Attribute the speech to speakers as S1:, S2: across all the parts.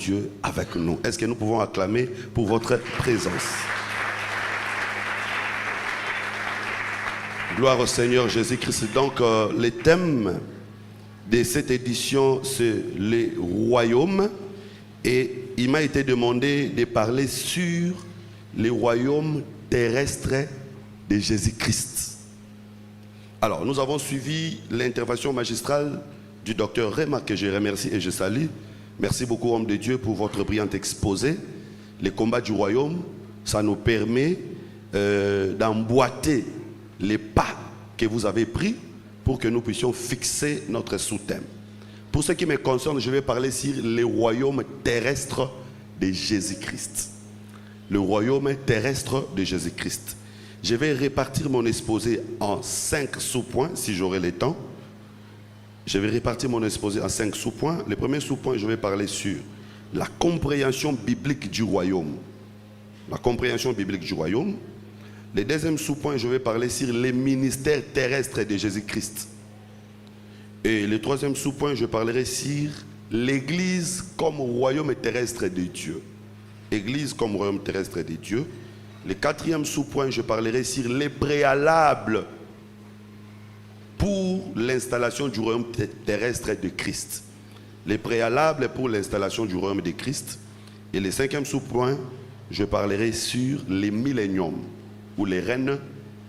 S1: Dieu avec nous. Est-ce que nous pouvons acclamer pour votre présence? Gloire au Seigneur Jésus-Christ. Donc, les thèmes de cette édition, c'est les royaumes. Et il m'a été demandé de parler sur les royaumes terrestres de Jésus-Christ. Alors, nous avons suivi l'intervention magistrale du docteur Rema, que je remercie et je salue. Merci beaucoup, homme de Dieu, pour votre brillant exposé. Les combats du royaume, ça nous permet d'emboîter les pas que vous avez pris pour que nous puissions fixer notre sous-thème. Pour ce qui me concerne, je vais parler sur les royaumes terrestres de Jésus-Christ. Le royaume terrestre de Jésus-Christ. Je vais répartir mon exposé en 5 sous-points, si j'aurai le temps. Je vais répartir mon exposé en 5 sous-points. Le premier sous-point, je vais parler sur la compréhension biblique du royaume. La compréhension biblique du royaume. Le deuxième sous-point, je vais parler sur les ministères terrestres de Jésus-Christ. Et le troisième sous-point, je parlerai sur l'Église comme royaume terrestre de Dieu. Église comme royaume terrestre de Dieu. Le quatrième sous-point, je parlerai sur les préalables pour l'installation du royaume terrestre de Christ. Les préalables pour l'installation du royaume de Christ. Et le cinquième sous-point, je parlerai sur les milléniums ou les règnes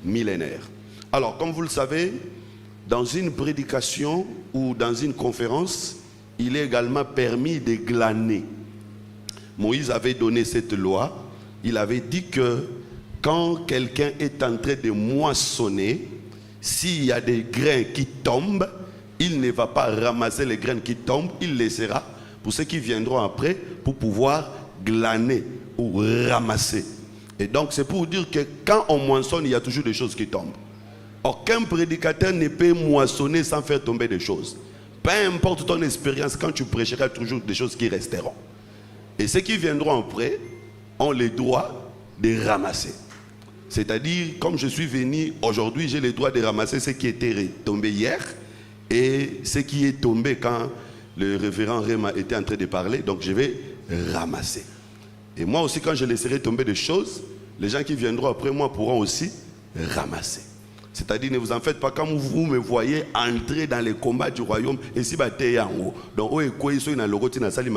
S1: millénaires. Alors, comme vous le savez, dans une prédication ou dans une conférence, il est également permis de glaner. Moïse avait donné cette loi. Il avait dit que quand quelqu'un est en train de moissonner, s'il y a des grains qui tombent, il ne va pas ramasser les graines qui tombent, il laissera pour ceux qui viendront après pour pouvoir glaner ou ramasser. Et donc c'est pour dire que quand on moissonne, il y a toujours des choses qui tombent. Aucun prédicateur ne peut moissonner sans faire tomber des choses. Peu importe ton expérience, quand tu prêcheras, toujours des choses qui resteront. Et ceux qui viendront après ont le droit de ramasser. C'est-à-dire, comme je suis venu aujourd'hui, j'ai le droit de ramasser ce qui était tombé hier et ce qui est tombé quand le révérend Rema était en train de parler. Donc je vais ramasser. Et moi aussi, quand je laisserai tomber des choses, les gens qui viendront après moi pourront aussi ramasser. C'est-à-dire, ne vous en faites pas, quand vous me voyez entrer dans les combats du royaume, et si vous êtes en haut, donc, vous êtes dans le côté de la salle,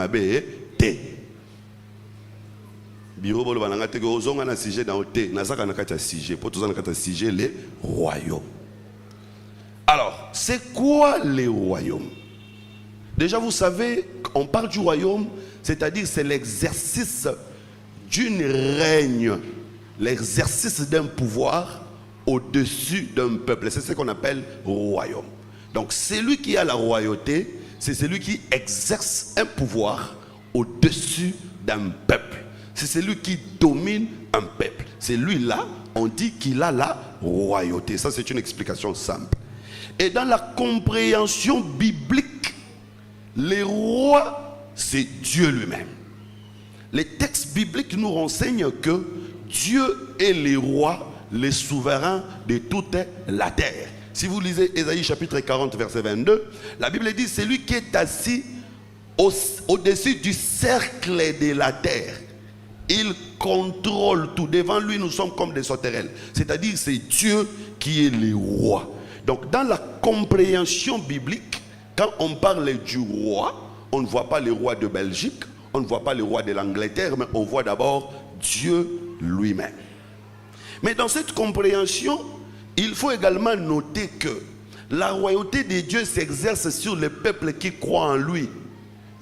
S1: bureau bolo bananga te ko zonga na sujet dans te na saka na kata sujet pour tous na kata sujet les royaumes. Alors, c'est quoi les royaumes? Déjà vous savez, on parle du royaume, c'est-à-dire c'est l'exercice d'une règne, l'exercice d'un pouvoir au-dessus d'un peuple. C'est ce qu'on appelle royaume. Donc celui qui a la royauté, c'est celui qui exerce un pouvoir au-dessus d'un peuple. C'est celui qui domine un peuple. C'est lui-là, on dit qu'il a la royauté. Ça, c'est une explication simple. Et dans la compréhension biblique, les rois, c'est Dieu lui-même. Les textes bibliques nous renseignent que Dieu est le roi, le souverain de toute la terre. Si vous lisez Ésaïe chapitre 40, verset 22, la Bible dit, c'est lui qui est assis au-dessus du cercle de la terre. Il contrôle tout. Devant lui, nous sommes comme des sauterelles. C'est-à-dire, c'est Dieu qui est le roi. Donc, dans la compréhension biblique, quand on parle du roi, on ne voit pas le roi de Belgique, on ne voit pas le roi de l'Angleterre, mais on voit d'abord Dieu lui-même. Mais dans cette compréhension, il faut également noter que la royauté de Dieu s'exerce sur le peuple qui croit en lui.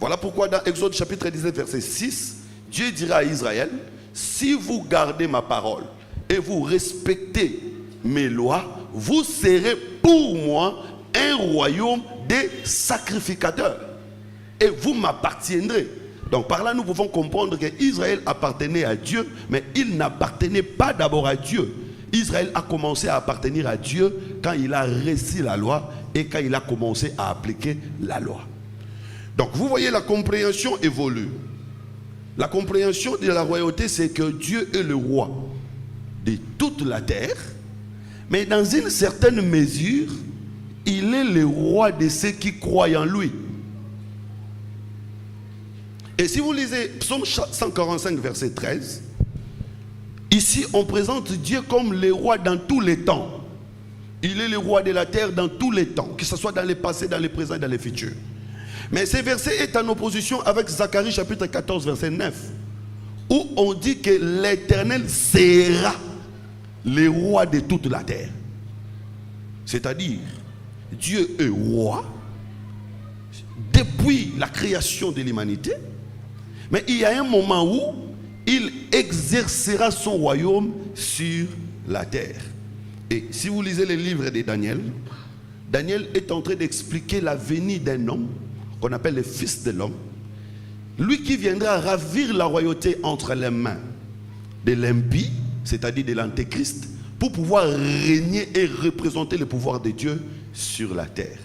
S1: Voilà pourquoi dans Exode chapitre 19, verset 6, Dieu dira à Israël, si vous gardez ma parole et vous respectez mes lois, vous serez pour moi un royaume des sacrificateurs. Et vous m'appartiendrez. Donc par là, nous pouvons comprendre qu'Israël appartenait à Dieu, mais il n'appartenait pas d'abord à Dieu. Israël a commencé à appartenir à Dieu quand il a reçu la loi et quand il a commencé à appliquer la loi. Donc vous voyez, la compréhension évolue. La compréhension de la royauté, c'est que Dieu est le roi de toute la terre, mais dans une certaine mesure, il est le roi de ceux qui croient en lui. Et si vous lisez Psaume 145, verset 13, ici on présente Dieu comme le roi dans tous les temps. Il est le roi de la terre dans tous les temps, que ce soit dans le passé, dans le présent et dans le futur. Mais ce verset est en opposition avec Zacharie chapitre 14, verset 9, où on dit que l'Éternel sera le roi de toute la terre. C'est-à-dire, Dieu est roi depuis la création de l'humanité, mais il y a un moment où il exercera son royaume sur la terre. Et si vous lisez les livres de Daniel, Daniel est en train d'expliquer la venue d'un homme qu'on appelle le fils de l'homme, lui qui viendra ravir la royauté entre les mains de l'impie, c'est-à-dire de l'antéchrist, pour pouvoir régner et représenter le pouvoir de Dieu sur la terre.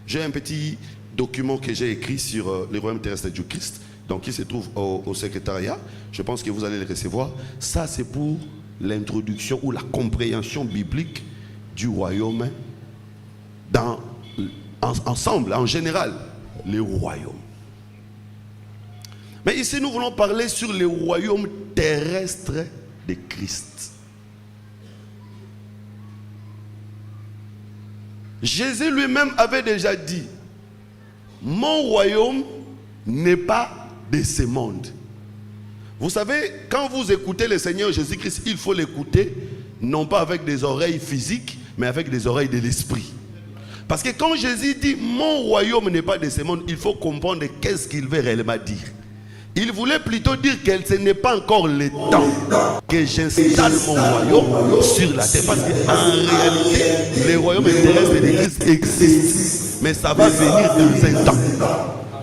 S1: J'ai un petit document que j'ai écrit sur le royaume terrestre du Christ, donc qui se trouve au secrétariat. Je pense que vous allez le recevoir. Ça, c'est pour l'introduction ou la compréhension biblique du royaume ensemble, en général, le royaume. Mais ici, nous voulons parler sur le royaume terrestre de Christ. Jésus lui-même avait déjà dit, mon royaume n'est pas de ce monde. Vous savez, quand vous écoutez le Seigneur Jésus-Christ, il faut l'écouter, non pas avec des oreilles physiques, mais avec des oreilles de l'esprit. Parce que quand Jésus dit, mon royaume n'est pas de ce monde, il faut comprendre qu'est-ce qu'il veut réellement dire. Il voulait plutôt dire que ce n'est pas encore le temps que j'installe mon royaume sur la terre. Parce qu'en réalité, le royaume terrestre de Christ existe. Mais ça va venir dans un temps.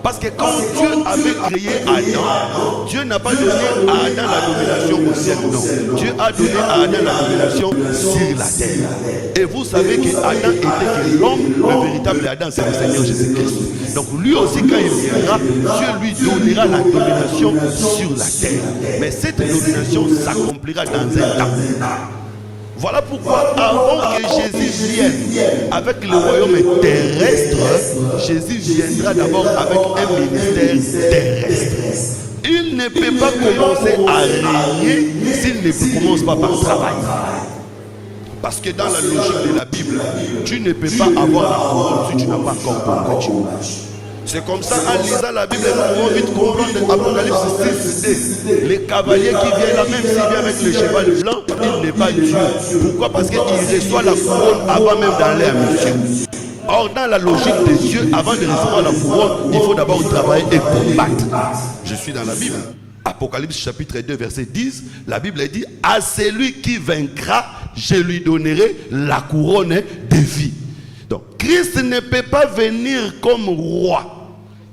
S1: Parce que quand Dieu avait créé Adam, Dieu n'a pas donné à Adam la domination au ciel, non. Dieu a donné à Adam la domination sur la terre. Et vous savez que Adam était que l'homme, le véritable Adam, c'est le Seigneur Jésus-Christ. Donc lui aussi, quand il viendra, Dieu lui donnera la domination sur la terre. Mais cette domination s'accomplira dans un temps. Voilà pourquoi avant que Jésus vienne avec le royaume terrestre, Jésus viendra d'abord avec un ministère terrestre. Il ne peut pas commencer à régner s'il ne commence pas par travailler. Parce que dans la logique de la Bible, tu ne peux pas avoir la couronne si tu n'as pas encore combattu. C'est comme ça, en lisant la Bible, nous pouvons vite comprendre Apocalypse 6, les cavaliers qui viennent là, même s'il vient avec le cheval blanc, il n'est pas Dieu. Pourquoi? Parce qu'il reçoit la couronne avant même d'aller à mission. Or, dans la logique de Dieu, avant de recevoir la couronne, il faut d'abord travailler et combattre. Je suis dans la Bible. Apocalypse chapitre 2, verset 10, la Bible dit, à celui qui vaincra, je lui donnerai la couronne de vie. Donc, Christ ne peut pas venir comme roi,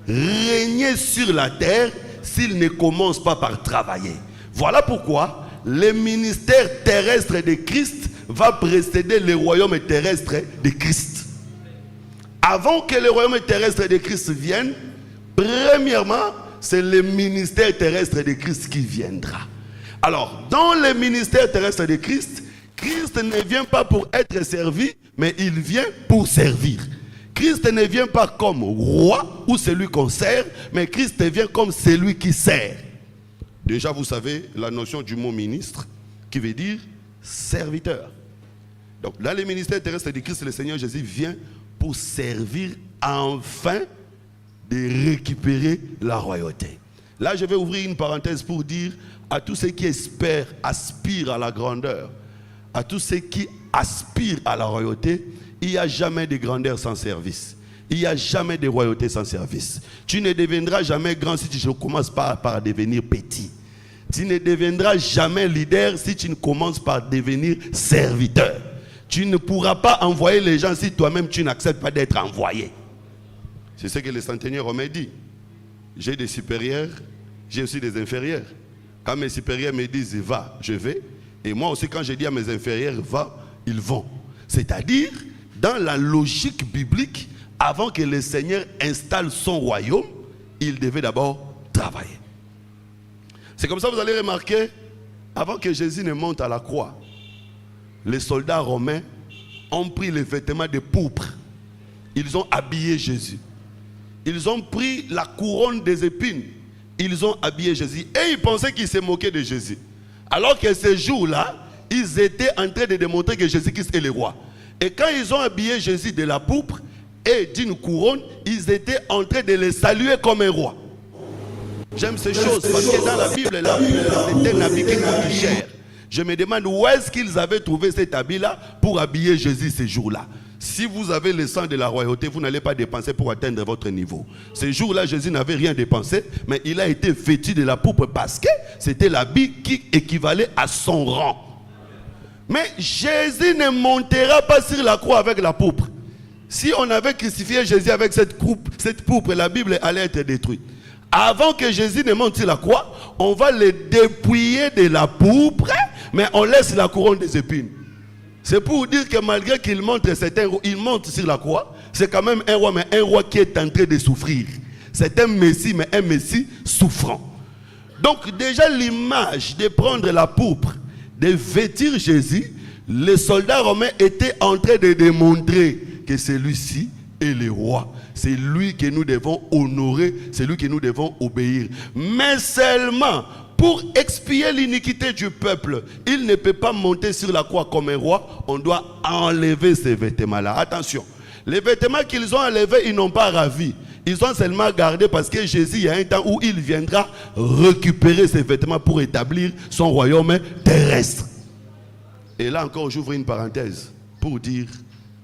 S1: régner sur la terre s'il ne commence pas par travailler. Voilà pourquoi le ministère terrestre de Christ va précéder le royaume terrestre de Christ. Avant que le royaume terrestre de Christ vienne, premièrement, c'est le ministère terrestre de Christ qui viendra. Alors, dans le ministère terrestre de Christ, Christ ne vient pas pour être servi, mais il vient pour servir. Christ ne vient pas comme roi ou celui qu'on sert, mais Christ vient comme celui qui sert. Déjà, vous savez la notion du mot ministre, qui veut dire serviteur. Donc, dans le ministère terrestre de Christ, le Seigneur Jésus vient pour servir afin de récupérer la royauté. Là, je vais ouvrir une parenthèse pour dire à tous ceux qui espèrent, aspirent à la grandeur, à tous ceux qui aspirent à la royauté, il n'y a jamais de grandeur sans service. Il n'y a jamais de royauté sans service. Tu ne deviendras jamais grand si tu ne commences pas par devenir petit. Tu ne deviendras jamais leader si tu ne commences par devenir serviteur. Tu ne pourras pas envoyer les gens si toi-même tu n'acceptes pas d'être envoyé. C'est ce que le centenier Romain dit. J'ai des supérieurs, j'ai aussi des inférieurs. Quand mes supérieurs me disent va, je vais. Et moi aussi, quand je dis à mes inférieurs va, ils vont. C'est-à-dire, dans la logique biblique, avant que le Seigneur installe son royaume, il devait d'abord travailler. C'est comme ça que vous allez remarquer, avant que Jésus ne monte à la croix, les soldats romains ont pris les vêtements de pourpre. Ils ont habillé Jésus. Ils ont pris la couronne des épines ils ont habillé Jésus et ils pensaient qu'ils se moquaient de Jésus. Alors que ce jour-là, ils étaient en train de démontrer que Jésus-Christ est le roi. Et quand ils ont habillé Jésus de la pourpre et d'une couronne, ils étaient en train de le saluer comme un roi. J'aime ces choses parce que dans la Bible, c'était un habit qui coûte cher. Je me demande où est-ce qu'ils avaient trouvé cet habit-là pour habiller Jésus ce jour-là. Si vous avez le sang de la royauté, vous n'allez pas dépenser pour atteindre votre niveau. Ce jour-là, Jésus n'avait rien dépensé, mais il a été vêtu de la pourpre parce que c'était l'habit qui équivalait à son rang. Mais Jésus ne montera pas sur la croix avec la pourpre. Si on avait crucifié Jésus avec cette pourpre, la Bible allait être détruite. Avant que Jésus ne monte sur la croix, on va le dépouiller de la pourpre, mais on laisse la couronne des épines. C'est pour dire que malgré qu'il monte sur la croix, c'est quand même un roi, mais un roi qui est en train de souffrir. C'est un Messie, mais un Messie souffrant. Donc déjà l'image de prendre la pourpre, de vêtir Jésus, les soldats romains étaient en train de démontrer que celui-ci est le roi. C'est lui que nous devons honorer, c'est lui que nous devons obéir. Mais seulement pour expier l'iniquité du peuple, il ne peut pas monter sur la croix comme un roi. On doit enlever ces vêtements-là. Attention, les vêtements qu'ils ont enlevés, ils n'ont pas ravi. Ils ont seulement gardé parce que Jésus, il y a un temps où il viendra récupérer ces vêtements pour établir son royaume terrestre. Et là encore, j'ouvre une parenthèse pour dire,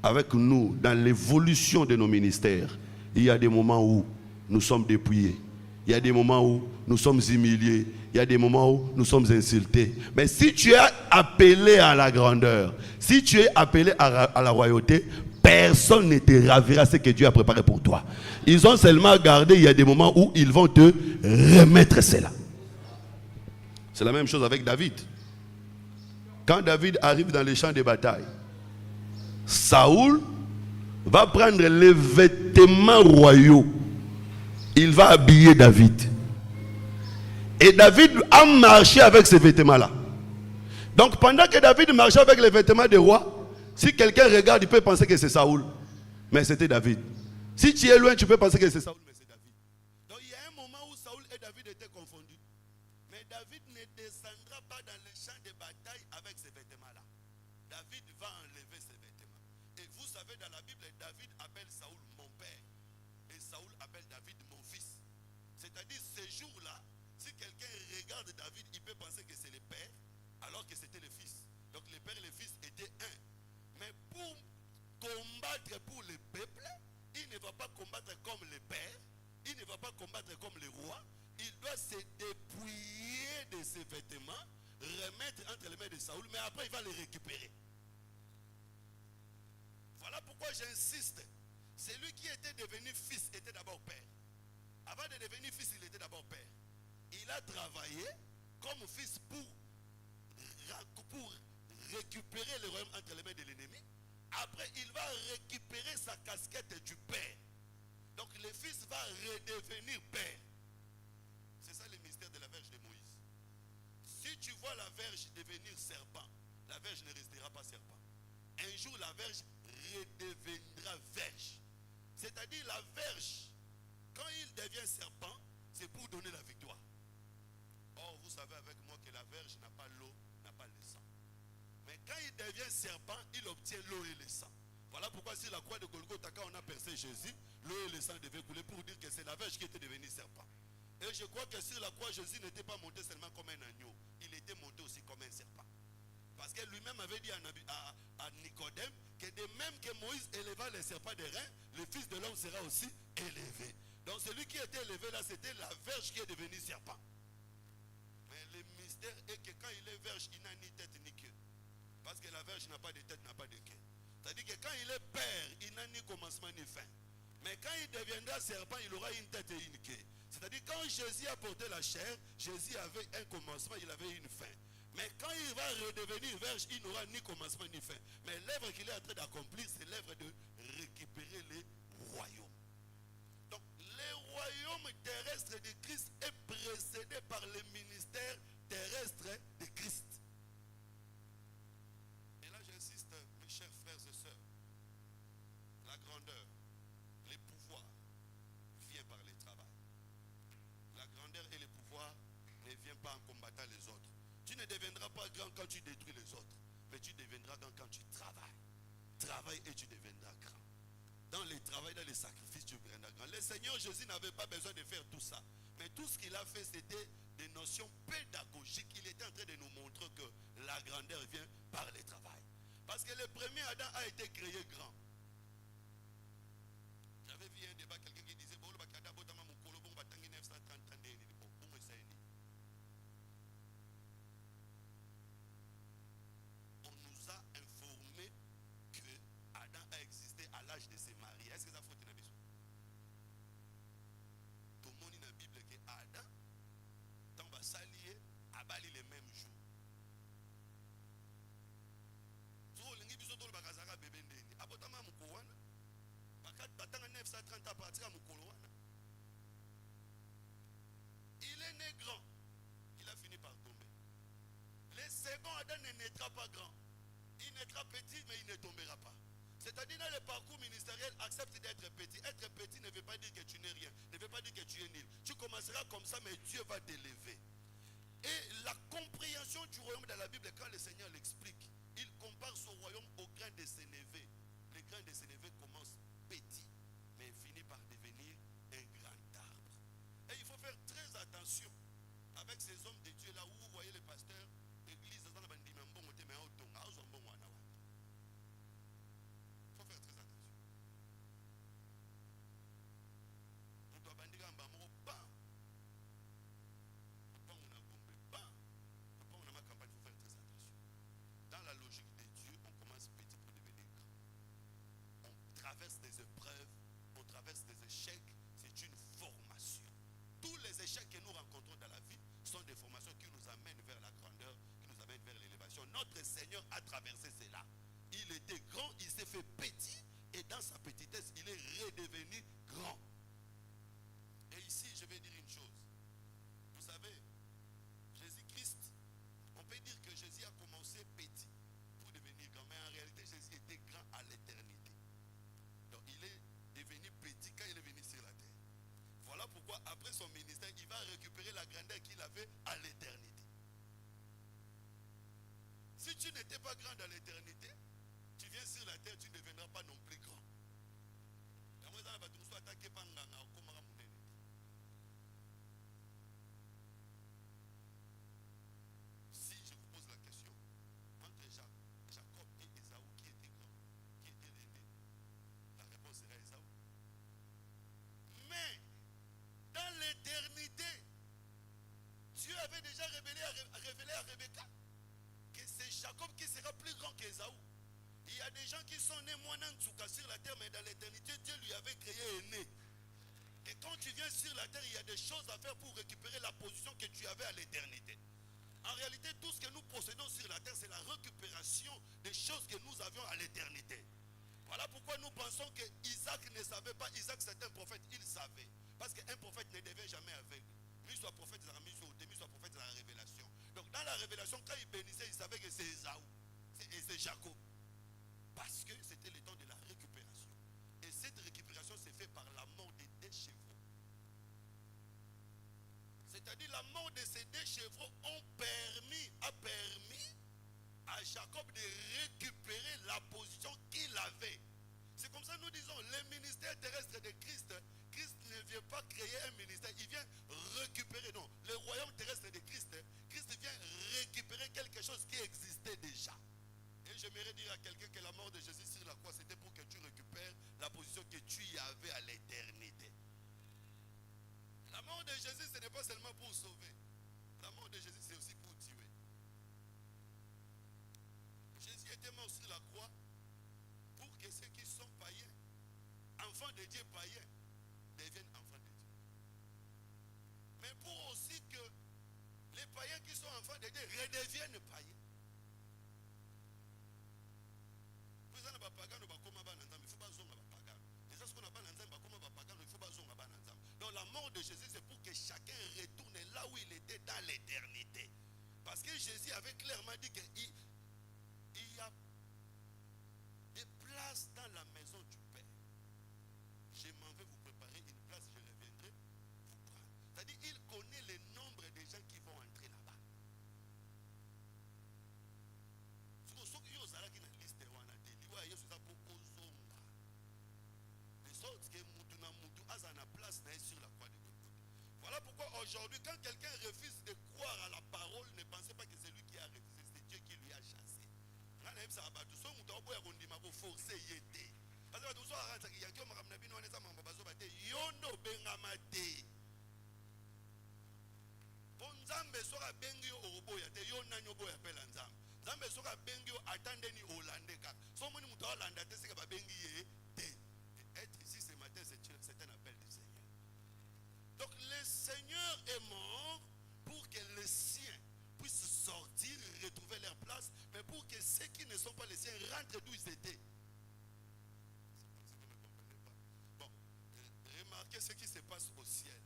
S1: avec nous, dans l'évolution de nos ministères, il y a des moments où nous sommes dépouillés. Il y a des moments où nous sommes humiliés. Il y a des moments où nous sommes insultés. Mais si tu es appelé à la grandeur, si tu es appelé à la royauté, personne ne te ravira ce que Dieu a préparé pour toi. Ils ont seulement gardé, il y a des moments où ils vont te remettre cela. C'est la même chose avec David. Quand David arrive dans les champs de bataille, Saoul va prendre les vêtements royaux. Il va habiller David. Et David a marché avec ces vêtements-là. Donc pendant que David marchait avec les vêtements des rois, si quelqu'un regarde, il peut penser que c'est Saoul. Mais c'était David. Si tu es loin, tu peux penser que c'est Saoul, mais c'est David. Donc il y a un moment où Saoul et David étaient confondus. Mais David ne descendra pas dans les champs de bataille avec ces vêtements-là. David va enlever ces vêtements. Et vous savez, dans la Bible, David appelle Saoul mon père. Et Saoul appelle David mon fils. C'est-à-dire, ce jour-là, si quelqu'un regarde David, il peut penser que c'est le père, alors que c'était le fils. Donc le père et le fils étaient un. Mais pour combattre pour le peuple, il ne va pas combattre comme le père, il ne va pas combattre comme le roi. Il doit se dépouiller de ses vêtements, remettre entre les mains de Saoul, mais après il va les récupérer. Voilà pourquoi j'insiste. Celui qui était devenu fils était d'abord père. Avant de devenir fils, il était d'abord père. Il a travaillé comme fils pour récupérer le royaume entre les mains de l'ennemi. Après, il va récupérer sa casquette du père. Donc le fils va redevenir père. C'est ça le mystère de la verge de Moïse. Si tu vois la verge devenir serpent, la verge ne restera pas serpent. Un jour, la verge redeviendra verge. C'est-à-dire la verge, quand il devient serpent, c'est pour donner la victoire. Or, vous savez avec moi que la verge n'a pas l'eau, n'a pas le sang. Mais quand il devient serpent, il obtient l'eau et le sang. Voilà pourquoi sur la croix de Golgotha, quand on a percé Jésus, l'eau et le sang devaient couler pour dire que c'est la verge qui était devenue serpent. Et je crois que sur la croix, Jésus n'était pas monté seulement comme un agneau. Il était monté aussi comme un serpent. Parce que lui-même avait dit à Nicodème que de même que Moïse éleva les serpents des reins, le Fils de l'homme sera aussi élevé. Donc celui qui était élevé là, c'était la verge qui est devenue serpent. Mais le mystère est que quand il est verge, il n'a ni tête ni queue. Parce que la verge n'a pas de tête, n'a pas de queue. C'est-à-dire que quand il est père, il n'a ni commencement ni fin. Mais quand il deviendra serpent, il aura une tête et une queue. C'est-à-dire quand Jésus a porté la chair, Jésus avait un commencement, il avait une fin. Mais quand il va redevenir verge, il n'aura ni commencement ni fin. Mais l'œuvre qu'il est en train d'accomplir, c'est l'œuvre de récupérer les royaumes. Donc, le royaume terrestre de Christ est précédé par le ministère terrestre de Christ. Et là, j'insiste, mes chers frères et sœurs, la grandeur, les pouvoirs, vient par le travail. La grandeur et les attends les autres. Tu ne deviendras pas grand quand tu détruis les autres. Mais tu deviendras grand quand tu travailles. Travaille et tu deviendras grand. Dans le travail, dans les sacrifices, tu deviendras grand. Le Seigneur Jésus n'avait pas besoin de faire tout ça. Mais tout ce qu'il a fait, c'était des notions pédagogiques. Il était en train de nous montrer que la grandeur vient par le travail. Parce que le premier Adam a été créé grand. J'avais vu un débat, quelqu'un qui disait, on nous a informé que Adam a existé à l'âge de se marier. Est-ce que ça faut tenir besoin? Tout le monde dans la Bible que Adam, tant va s'allier, à Bali les mêmes jours. So, les gens qui ont bakazara bébé ndeni. Abotama mukowana. Bakat batanga 930 à partir à mukolowana. Il est né grand. Il a fini par tomber. Le second Adam ne naîtra pas grand. Il naîtra petit, mais il ne tombera pas. C'est-à-dire dans le parcours ministériel, accepte d'être petit. Être petit ne veut pas dire que tu n'es rien. Ne veut pas dire que tu es nul. Tu commenceras comme ça, mais Dieu va t'élever. Et la compréhension du royaume dans la Bible, quand le Seigneur l'explique, il compare son royaume au grain de sénévé. Le grain de sénévé commence petit, mais finit par devenir un grand arbre. Et il faut faire très attention avec ces hommes de Dieu là où vous voyez les pasteurs, l'église, il faut faire très attention. On doit bandir un bambou, bam. Pas on a bombé, bam. Pas on a ma campagne, il faut faire très attention. Dans la logique de Dieu, on commence petit pour devenir grand. On traverse des épreuves, on traverse des échecs, c'est une formation. Tous les échecs que nous rencontrons dans la vie sont des formations qui nous amènent vers la grandeur, qui nous amènent vers l'élévation. Notre Seigneur a traversé cela. Il était grand, il s'est fait petit, et dans sa petitesse, il est redevenu grand. Et ici, je vais dire une chose. Vous savez, Jésus-Christ, on peut dire que Jésus a commencé petit pour devenir grand, mais en réalité, Jésus était grand à l'éternité. Donc, il est devenu petit quand il est venu sur la terre. Voilà pourquoi, après son ministère, il va récupérer la grandeur qu'il avait à l'éternité. Si tu n'étais pas grand dans l'éternité, tu viens sur la terre, tu ne deviendras pas non plus grand. Si je vous pose la question, entre Jacob et Ésaü, qui était grand, qui était l'aîné, la réponse sera Ésaü. Mais, dans l'éternité, Dieu avait déjà révélé à Rebecca que c'est Jacob qui sera plus grand qu'Ésaü. Il y a des gens qui sont nés Mouanantsuka sur la terre, mais dans l'éternité, Dieu lui avait créé aîné. Et quand tu viens sur la terre, il y a des choses à faire pour récupérer la position que tu avais à l'éternité. En réalité, tout ce que nous possédons sur la terre, c'est la récupération des choses que nous avions à l'éternité. Voilà pourquoi nous pensons que Isaac ne savait pas. Isaac, c'est un prophète, il savait. Parce qu'un prophète ne devait jamais aveugle. Lui soit prophète, lui soit prophète de la révélation. Donc dans la révélation, quand il bénissait, il savait que c'est Ésaü. C'est Jacob. Parce que c'était le temps de la récupération. Et cette récupération s'est faite par la mort des 2 chevaux. C'est-à-dire la mort de ces 2 chevaux a permis à Jacob de récupérer la position qu'il avait. C'est comme ça que nous disons, le ministère terrestre de Christ, Christ ne vient pas créer un ministère, il vient récupérer, non, le royaume terrestre de Christ, Christ vient récupérer quelque chose qui existait déjà. Et j'aimerais dire à quelqu'un que la mort de Jésus sur la croix, c'était pour que tu récupères la position que tu y avais à l'éternité. La mort de Jésus, ce n'est pas seulement pour sauver. La mort de Jésus, c'est aussi pour tuer. Jésus était mort sur la croix pour que ceux qui sont païens, enfants de Dieu païens, deviennent enfants de Dieu. Mais pour aussi que les païens qui sont enfants de Dieu redeviennent païens. Il faut donc la mort de Jésus, c'est pour que chacun retourne là où il était dans l'éternité. Parce que Jésus avait clairement dit qu'il y a des places dans la maison du Père. Je m'en vais vous préparer une place, je reviendrai vous prendre. C'est-à-dire, il connaît le nombre de gens qui vont entrer là-bas. Nzambe soka bengi yo oboya te yo nanyo boya pela nzambe. Nzambe soka bengi yo attendez ni holandeka. So moni muto holanda te seka ba bengi ye te. Être ici ce matin c'est un appel du Seigneur. Donc le Seigneur est mort pour que les siens puissent sortir, retrouver leur place, mais pour que ceux qui ne sont pas les siens rentrent d'où ils étaient. Bon, remarquez ce qui se passe au ciel.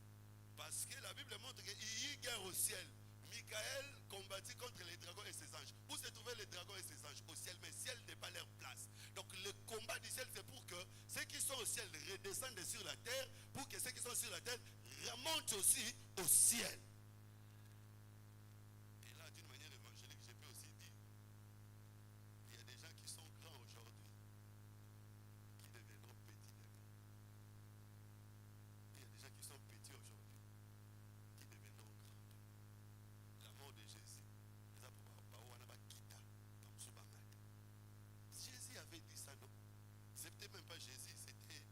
S1: Parce que la Bible montre qu'il y a une guerre au ciel. Michael combattit contre les dragons et ses anges. Où se trouvaient les dragons et ses anges? Au ciel, mais le ciel n'est pas leur place. Donc le combat du ciel, c'est pour que ceux qui sont au ciel redescendent sur la terre, pour que ceux qui sont sur la terre remontent aussi au ciel. Et là, d'une manière évangélique, je peux aussi dire, il y a des gens qui sont grands aujourd'hui, qui deviendront petits demain. Il y a des gens qui sont petits aujourd'hui, qui deviendront grands. La mort de Jésus, Jésus avait dit ça, non? C'était même pas Jésus, c'était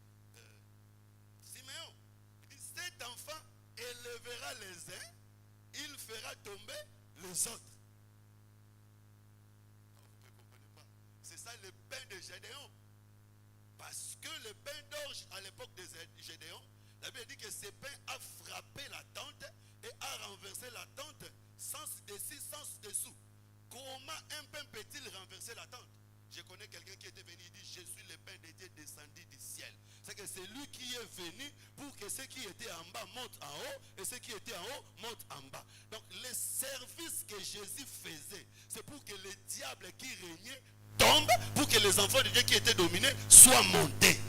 S1: Siméon. Il dit, cet enfant élèvera les uns, il fera tomber les autres. Vous ne comprenez pas? C'est ça le pain de Gédéon. Parce que le pain d'orge à l'époque de Gédéon, la Bible dit que ce pain a frappé la tente et a renversé la tente sens dessus, sens dessous. Comment un pain peut-il renverser la tente? Je connais quelqu'un qui était venu, il dit, je suis le pain de Dieu descendu du ciel. C'est que c'est lui qui est venu pour que ceux qui étaient en bas montent en haut et ceux qui étaient en haut montent en bas. Donc le service que Jésus faisait, c'est pour que le diable qui régnait tombe, pour que les enfants de Dieu qui étaient dominés soient montés.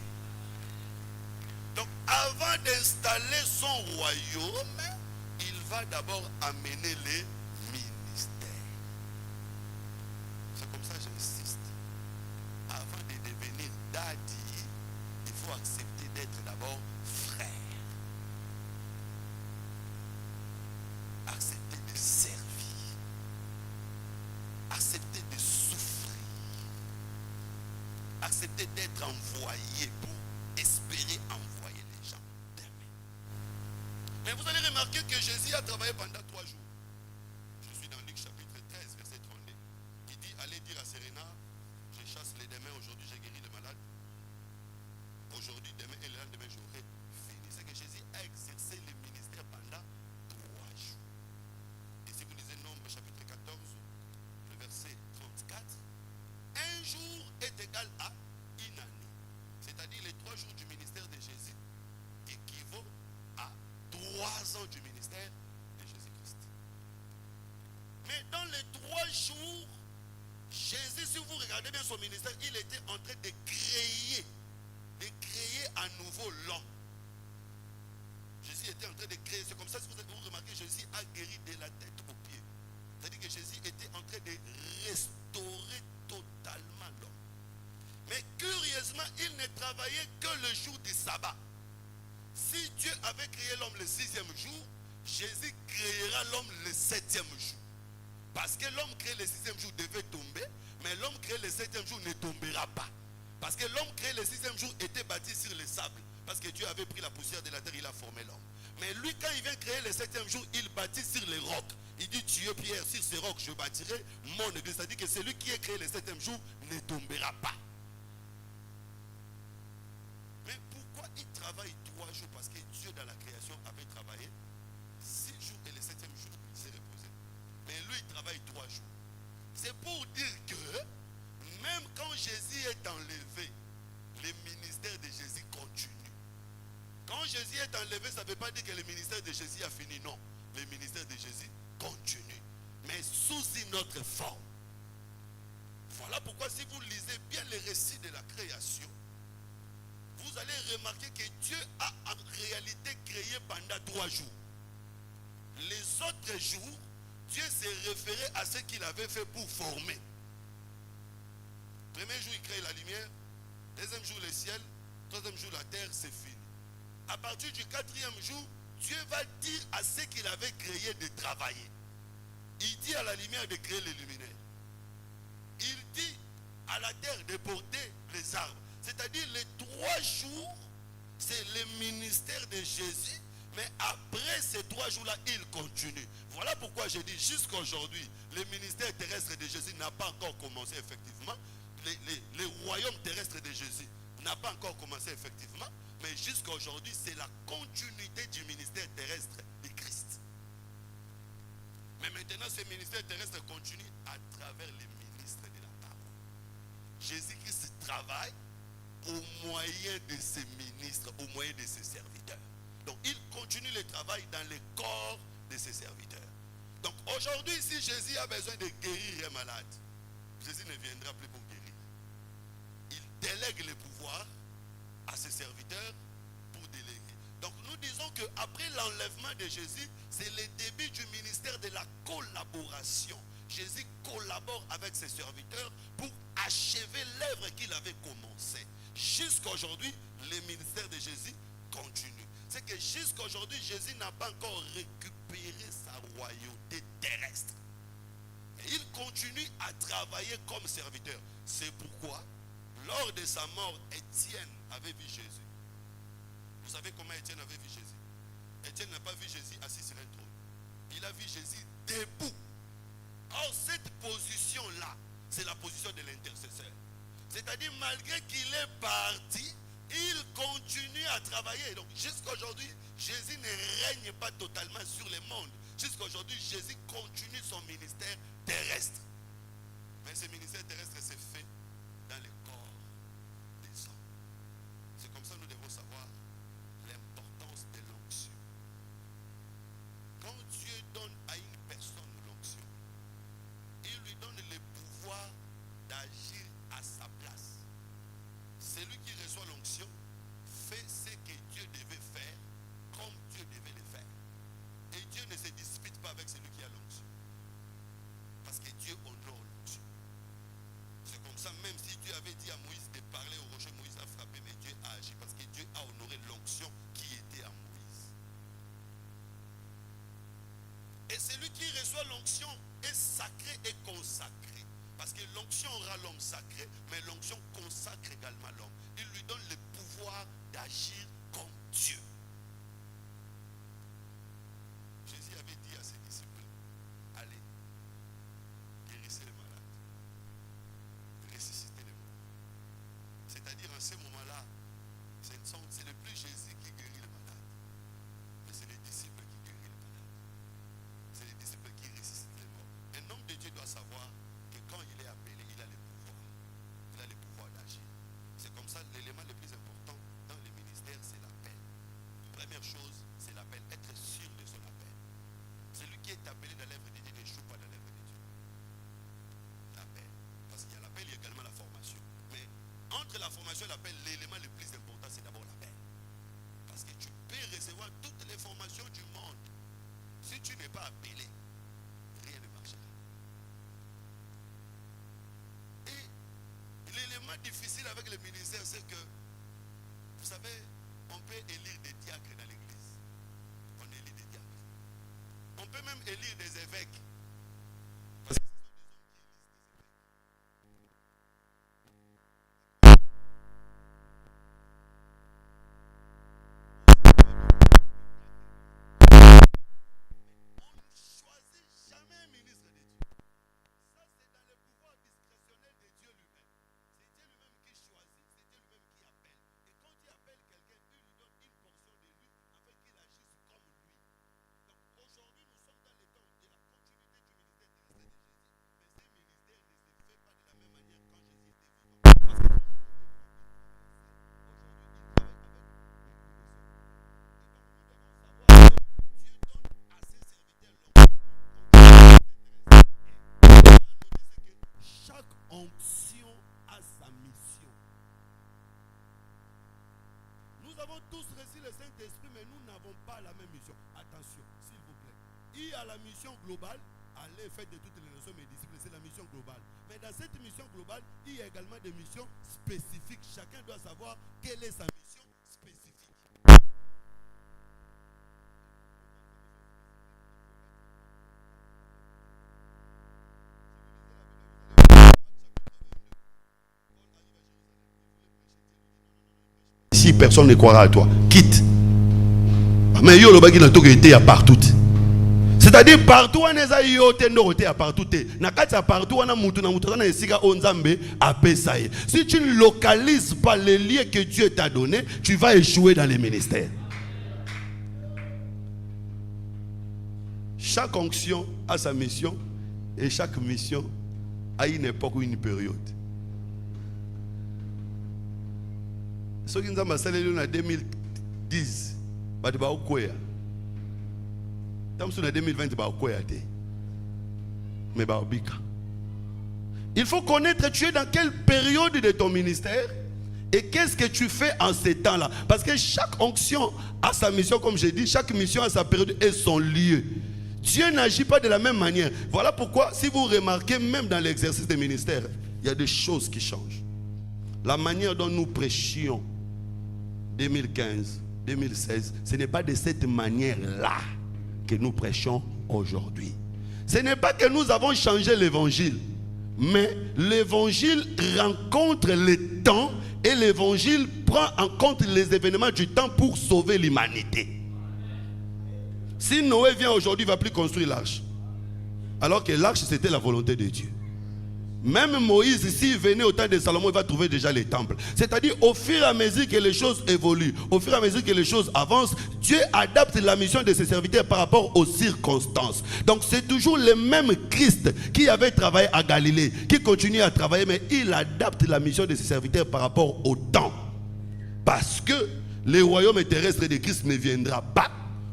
S1: Donc avant d'installer son royaume, il va d'abord amener les ministères. C'est comme ça que j'insiste. Avant de devenir daddy, il faut accepter d'être d'abord frère. Accepter de servir. Accepter de souffrir. Accepter d'être envoyé pour espérer envoyer les gens d'aimer. Mais vous allez remarquer que Jésus a travaillé pendant 3 jours. Je suis dans Luc chapitre 13, verset 32. Il dit, allez dire à Serena, je chasse les démons, aujourd'hui j'ai guéri les malades. Aujourd'hui, demain et le lendemain, j'aurai fini. C'est que Jésus a exercé le ministère pendant 3 jours. Et si vous lisez Nombre chapitre 14, le verset 34, un jour est égal à une année. C'est-à-dire les 3 jours du ministère de Jésus équivaut à 3 ans du ministère de Jésus-Christ. Mais dans les 3 jours, Jésus, si vous regardez bien son ministère, il était en train de créer à nouveau l'homme. Jésus était en train de créer. C'est comme ça, si vous remarquez, Jésus a guéri de la tête aux pieds. C'est-à-dire que Jésus était en train de restaurer totalement l'homme. Mais curieusement, il ne travaillait que le jour du sabbat. Si Dieu avait créé l'homme le 6e jour, Jésus créera l'homme le 7e jour. Parce que l'homme créé le 6e jour devait tomber, mais l'homme créé le 7e jour ne tombera pas. Parce que l'homme créé le 6e jour était bâti sur le sable. Parce que Dieu avait pris la poussière de la terre, il a formé l'homme. Mais lui, quand il vient créer le 7e jour, il bâtit sur les rocs. Il dit, tu es Pierre, sur ces rocs, je bâtirai mon église. C'est-à-dire que celui qui est créé le 7e jour ne tombera pas. Mais pourquoi il travaille 3 jours? Parce que Dieu, dans la création, avait travaillé 6 jours et le 7e jour, il s'est reposé. Mais lui, il travaille 3 jours. C'est pour dire que, même quand Jésus est enlevé, le ministère de Jésus continue. Quand Jésus est enlevé, ça ne veut pas dire que le ministère de Jésus a fini. Non, le ministère de Jésus continue. Mais sous une autre forme. Voilà pourquoi si vous lisez bien les récits de la création, vous allez remarquer que Dieu a en réalité créé pendant 3 jours. Les autres jours, Dieu s'est référé à ce qu'il avait fait pour former. Premier jour, il crée la lumière. Deuxième jour, le ciel. Troisième jour, la terre, c'est fini. À partir du 4e jour, Dieu va dire à ceux qu'il avait créé de travailler. Il dit à la lumière de créer les luminaires. Il dit à la terre de porter les arbres. C'est-à-dire les 3 jours, c'est le ministère de Jésus. Mais après ces 3 jours-là, il continue. Voilà pourquoi pourquoi je dis jusqu'à aujourd'hui, le ministère terrestre de Jésus n'a pas encore commencé effectivement. Les royaumes terrestres de Jésus n'a pas encore commencé effectivement. Mais jusqu'à aujourd'hui, c'est la continuité du ministère terrestre de Christ. Mais maintenant, ce ministère terrestre continue à travers les ministres de la parole. Jésus-Christ travaille au moyen de ses ministres, au moyen de ses serviteurs. Donc, il continue le travail dans le corps de ses serviteurs. Donc, aujourd'hui, si Jésus a besoin de guérir un malade, Jésus ne viendra plus pour guérir. Il délègue le pouvoir à ses serviteurs pour déléguer. Donc, nous disons qu'après l'enlèvement de Jésus, c'est le début du ministère de la collaboration. Jésus collabore avec ses serviteurs pour achever l'œuvre qu'il avait commencée. Jusqu'à aujourd'hui, le ministère de Jésus continue. C'est que jusqu'à aujourd'hui, Jésus n'a pas encore récupéré sa royauté terrestre. Et il continue à travailler comme serviteur. C'est pourquoi, lors de sa mort, Étienne avait vu Jésus. Vous savez comment Étienne avait vu Jésus? Étienne n'a pas vu Jésus assis sur un trône. Il a vu Jésus debout. Or, cette position-là, c'est la position de l'intercesseur. C'est-à-dire, malgré qu'il est parti, il continue à travailler. Donc, jusqu'à aujourd'hui, Jésus ne règne pas totalement sur le monde. Jusqu'à aujourd'hui, Jésus continue son ministère terrestre. Mais ce ministère terrestre s'est fait dans le corps des hommes. C'est comme ça que nous devons savoir l'importance de l'onction. Quand Dieu donne à une personne l'onction, il lui donne le pouvoir d'agir à sa place. Celui qui reçoit l'onction fait ce que Dieu devait faire comme Dieu devait le faire. Et Dieu ne se dispute pas avec celui qui a l'onction. Parce que Dieu honore l'onction. C'est comme ça, même si Dieu avait dit à Moïse de parler au rocher, Moïse a frappé, mais Dieu a agi parce que Dieu a honoré l'onction qui était à Moïse. Et celui qui reçoit l'onction est sacré et consacré. Parce que l'onction aura l'homme sacré, mais l'onction consacre également l'homme. Il lui donne le pouvoir d'agir comme Dieu. Jésus avait dit à ses disciples, allez, guérissez les malades, ressuscitez les morts. C'est-à-dire en ce moment-là, c'est le plus Jésus qui guérit les malades. Mais c'est les disciples qui guérissent les malades. C'est les disciples qui ressuscitent les morts. Un homme de Dieu doit savoir que quand il est appelé, il a le pouvoir. Il a le pouvoir d'agir. C'est comme ça, l'élément le plus important dans le ministère, c'est l'appel. Première chose, c'est l'appel. Être sûr de son appel. Celui qui est appelé dans l'œuvre de Dieu n'échoue pas dans l'œuvre de Dieu. L'appel. Parce qu'il y a l'appel, il y a également la formation. Mais entre la formation et l'appel, l'élément le plus important, c'est d'abord l'appel. Parce que tu peux recevoir toutes les formations du monde. Si tu n'es pas appelé, rien ne marchera. Et l'élément difficile avec le ministère, c'est que, vous savez, on peut élire des diacres dans l'église. On élit des diacres. On peut même élire des évêques. Parce que ce sont des hommes qui élisent des évêques. On ne choisit jamais un ministre de Dieu. Ça, c'est dans le pouvoir discrétionnel de Dieu lui-même. C'est Dieu lui-même qui choisit, c'est Dieu lui-même qui appelle. Et quand il appelle quelqu'un, il lui donne une portion de lui afin qu'il agisse comme lui. Donc aujourd'hui, nous sommes dans le temps de la continuité du ministère terrestre de Jésus. Mais ce ministère ne se fait pas de la même manière quand Jésus était vivant. Parce que quand Jésus était vivant, chaque onction a sa mission. Nous avons tous reçu le Saint-Esprit, mais nous n'avons pas la même mission. Attention, s'il vous plaît. Il y a la mission globale, aller faire de toutes les nations mes disciples, c'est la mission globale. Mais dans cette mission globale, il y a également des missions spécifiques. Chacun doit savoir quelle est sa mission spécifique. Si personne ne croira à toi, quitte. Mais yo le bagi na toke était à partout. C'est-à-dire partout on est à yote ndorote à partout te. Na kati partout on a mutu na esika onzambe apesaye. Si tu ne localises pas les lieux que Dieu t'a donné, tu vas échouer dans les ministères. Chaque onction a sa mission et chaque mission a une époque ou une période. Ce qui nous a massacré en 2010, c'est pas quoi. Tant que en 2020, c'est pas quoi. Mais bah il faut connaître tu es dans quelle période de ton ministère et qu'est-ce que tu fais en ces temps-là. Parce que chaque onction a sa mission, comme j'ai dit, chaque mission a sa période et son lieu. Dieu n'agit pas de la même manière. Voilà pourquoi, si vous remarquez, même dans l'exercice des ministères, il y a des choses qui changent. La manière dont nous prêchions 2015, 2016, ce n'est pas de cette manière-là que nous prêchons aujourd'hui. Ce n'est pas que nous avons changé l'évangile, mais l'évangile rencontre les temps et l'évangile prend en compte les événements du temps pour sauver l'humanité. Si Noé vient aujourd'hui, il ne va plus construire l'arche. Alors que l'arche, c'était la volonté de Dieu. Même Moïse, s'il venait au temps de Salomon, il va trouver déjà les temples. C'est-à-dire, au fur et à mesure que les choses évoluent, au fur et à mesure que les choses avancent, Dieu adapte la mission de ses serviteurs par rapport aux circonstances. Donc, c'est toujours le même Christ qui avait travaillé à Galilée, qui continue à travailler, mais il adapte la mission de ses serviteurs par rapport au temps. Parce que le royaume terrestre de Christ ne viendra pas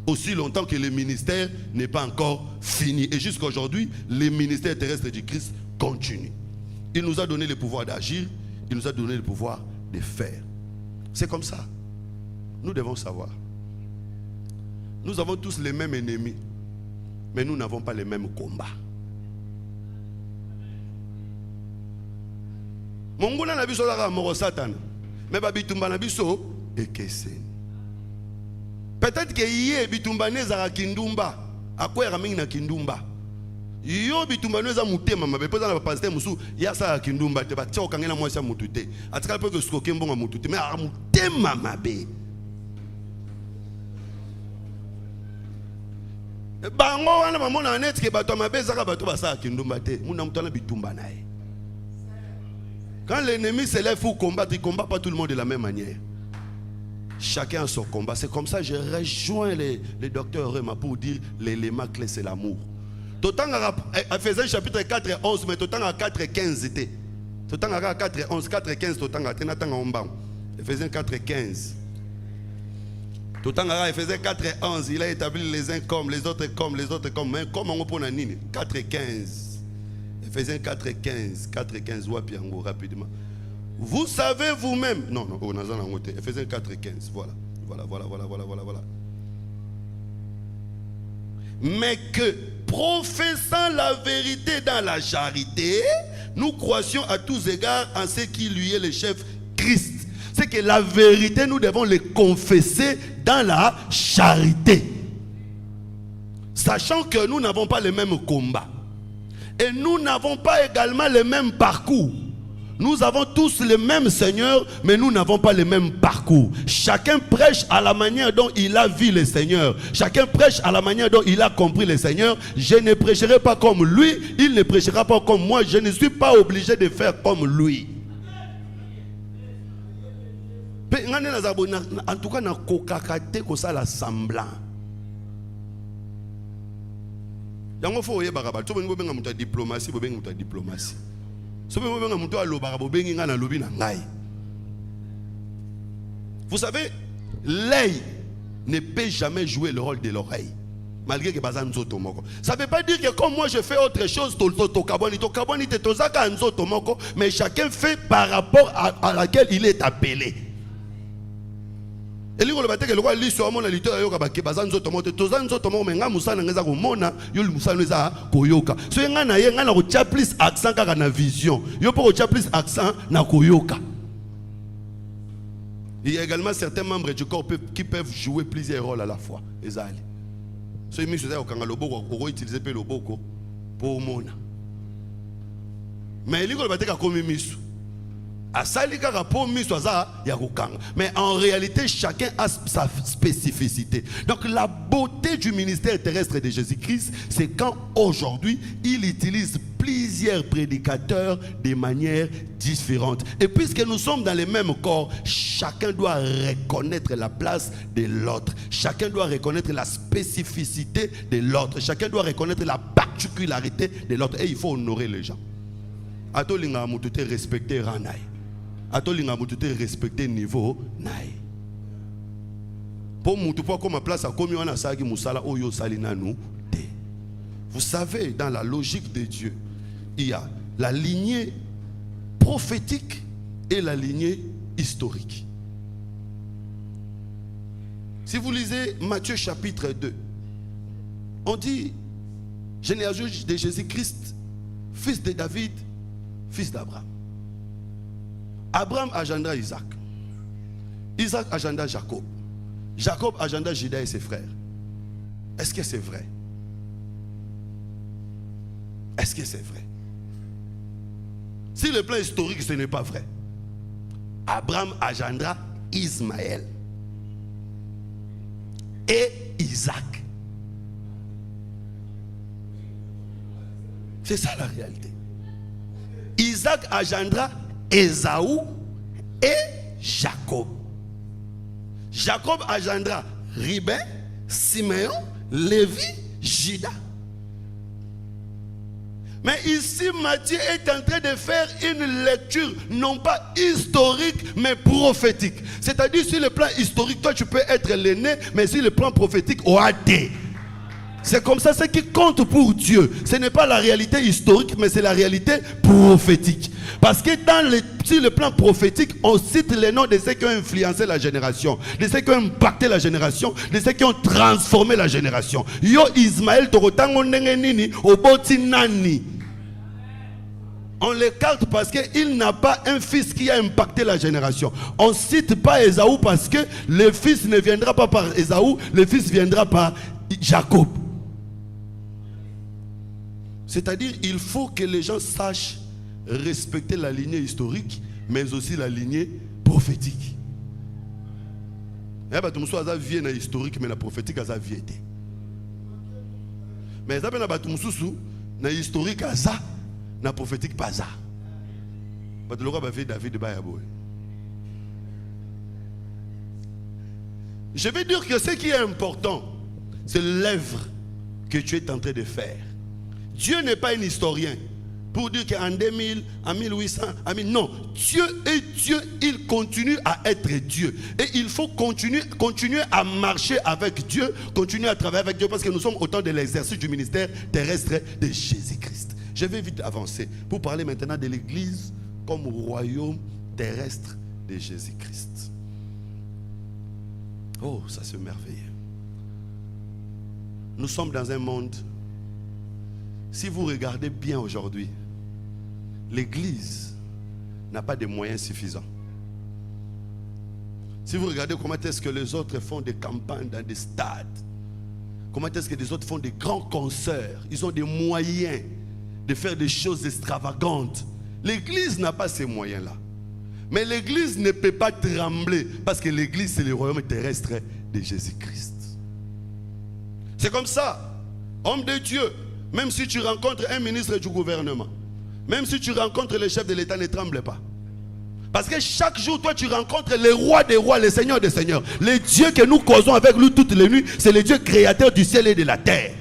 S1: aussi longtemps que le ministère n'est pas encore fini. Et jusqu'à aujourd'hui, le ministère terrestre du Christ continue. Il nous a donné le pouvoir d'agir, il nous a donné le pouvoir de faire. C'est comme ça. Nous devons savoir. Nous avons tous les mêmes ennemis, mais nous n'avons pas les mêmes combats. Monguna na biso la moro Satan, mais babitumba na biso ekeseni. Peut-être que hier bitumba nezara kindumba, akwa ramingi na kindumba. Yo bitumba neza mutema mabe pesa na pasteur musu ya sa kindumba te ba tio kangena mwasi mutute. Atika pe que skoke mbonga mutute mais a mutema mabe. Bango wana mamona net ke bato mabe zaka bato ba sa kindumba te. Muna mutana bitumba nae. Quand l'ennemi se lève pour combattre, il combat pas tout le monde de la même manière. Chacun a son combat. C'est comme ça que je rejoins les docteurs Rema pour dire l'élément clé c'est l'amour. Totant à Ephésiens chapitre 4 et 11, mais totant à 4 et 15 était. Totant à 4 et 11, 4 et 15, totant à Tenatan en bas. Ephésiens 4 et 15. Totant à Ephésiens 4 et 11, il a établi les uns comme, les autres comme, les autres comme. Mais comme on peut en 4 et 15. Ephésiens 4 et 15. 4 et 15, wapiango rapidement. Vous savez vous-même. Non, non, on a en côté. Ephésiens 4 et 15. Voilà. Voilà. Mais que, professant la vérité dans la charité, nous croissions à tous égards en ce qui lui est le chef Christ. C'est que la vérité, nous devons le confesser dans la charité. Sachant que nous n'avons pas les mêmes combats. Et nous n'avons pas également les mêmes parcours. Nous avons tous le même Seigneur, mais nous n'avons pas le même parcours. Chacun prêche à la manière dont il a vu le Seigneur. Chacun prêche à la manière dont il a compris le Seigneur. Je ne prêcherai pas comme lui, il ne prêchera pas comme moi. Je ne suis pas obligé de faire comme lui. En tout cas, dans le cas la semblant. Il faut que diplomatie, diplomatie. Vous savez, l'œil ne peut jamais jouer le rôle de l'oreille. Malgré que ça ne veut pas dire que comme moi je fais autre chose, mais chacun fait par rapport à laquelle il est appelé. Et lui, on va dire que le roi lit sur mon liteur yoka ba kebazan zo tomote tozan zo tomo menga musana ngeza ko mona yo musana ngeza koyoka so yenga na yenga na ko tia plus accent kaka na vision yo pour ko tia plus accent na koyoka. Il y a également certains membres du corps qui peuvent jouer plusieurs rôles à la fois. Ezali so yimi so za ko kanga loboko ko utiliser pe loboko pour mona mais lui on va dire ka komi misu Mais en réalité, chacun a sa spécificité. Donc la beauté du ministère terrestre de Jésus-Christ, c'est quand aujourd'hui, il utilise plusieurs prédicateurs de manière différente. Et puisque nous sommes dans le même corps, chacun doit reconnaître la place de l'autre. Chacun doit reconnaître la spécificité de l'autre. Chacun doit reconnaître la particularité de l'autre. Et il faut honorer les gens. Ato linga mutute respecter ranai. Ato linga mutute respecter niveau nai. Pour mutu pas comme place à komi wana sagi musala oyo salina nou te. Vous savez, dans la logique de Dieu, il y a la lignée prophétique et la lignée historique. Si vous lisez Matthieu chapitre 2, on dit généalogie de Jésus-Christ, fils de David, fils d'Abraham. Abraham agenda Isaac. Isaac agenda Jacob. Jacob agenda Judas et ses frères. Est-ce que c'est vrai? Est-ce que c'est vrai? Si le plan historique, ce n'est pas vrai. Abraham agenda Ismaël et Isaac. C'est ça la réalité. Isaac agendra Ésaü et Jacob. Jacob agendra Ruben, Siméon, Lévi, Judas. Mais ici, Matthieu est en train de faire une lecture non pas historique, mais prophétique. C'est-à-dire, sur le plan historique, toi tu peux être l'aîné, mais sur le plan prophétique, OAD. C'est comme ça, ce qui compte pour Dieu. Ce n'est pas la réalité historique, mais c'est la réalité prophétique. Parce que sur le plan prophétique, on cite les noms de ceux qui ont influencé la génération, de ceux qui ont impacté la génération, de ceux qui ont transformé la génération. Yo Ismaël Torotango Nengenini, Oboti Nani. On l'écarte parce qu'il n'a pas un fils qui a impacté la génération. On ne cite pas Ésaü parce que le fils ne viendra pas par Ésaü, le fils viendra par Jacob. C'est-à-dire, il faut que les gens sachent respecter la lignée historique, mais aussi la lignée prophétique. Il y a des gens historique, mais la prophétique a vieille. Mais il y a des gens historique, la prophétique pas ça. Je vais dire que ce qui est important, c'est l'œuvre que tu es en train de faire. Dieu n'est pas un historien pour dire qu'en 2000, en 1800, non. Dieu est Dieu, il continue à être Dieu. Et il faut continuer à marcher avec Dieu, continuer à travailler avec Dieu, parce que nous sommes au temps de l'exercice du ministère terrestre de Jésus-Christ. Je vais vite avancer pour parler maintenant de l'Église comme royaume terrestre de Jésus-Christ. Oh, ça c'est merveilleux. Nous sommes dans un monde. Si vous regardez bien aujourd'hui, l'Église n'a pas de moyens suffisants. Si vous regardez comment est-ce que les autres font des campagnes dans des stades, comment est-ce que les autres font des grands concerts, ils ont des moyens de faire des choses extravagantes. L'Église n'a pas ces moyens-là. Mais l'Église ne peut pas trembler parce que l'Église, c'est le royaume terrestre de Jésus-Christ. C'est comme ça, homme de Dieu. Même si tu rencontres un ministre du gouvernement, même si tu rencontres le chef de l'État, ne tremble pas. Parce que chaque jour, toi, tu rencontres le roi des rois, le seigneur des seigneurs. Le Dieu que nous causons avec lui toutes les nuits, c'est le Dieu créateur du ciel et de la terre.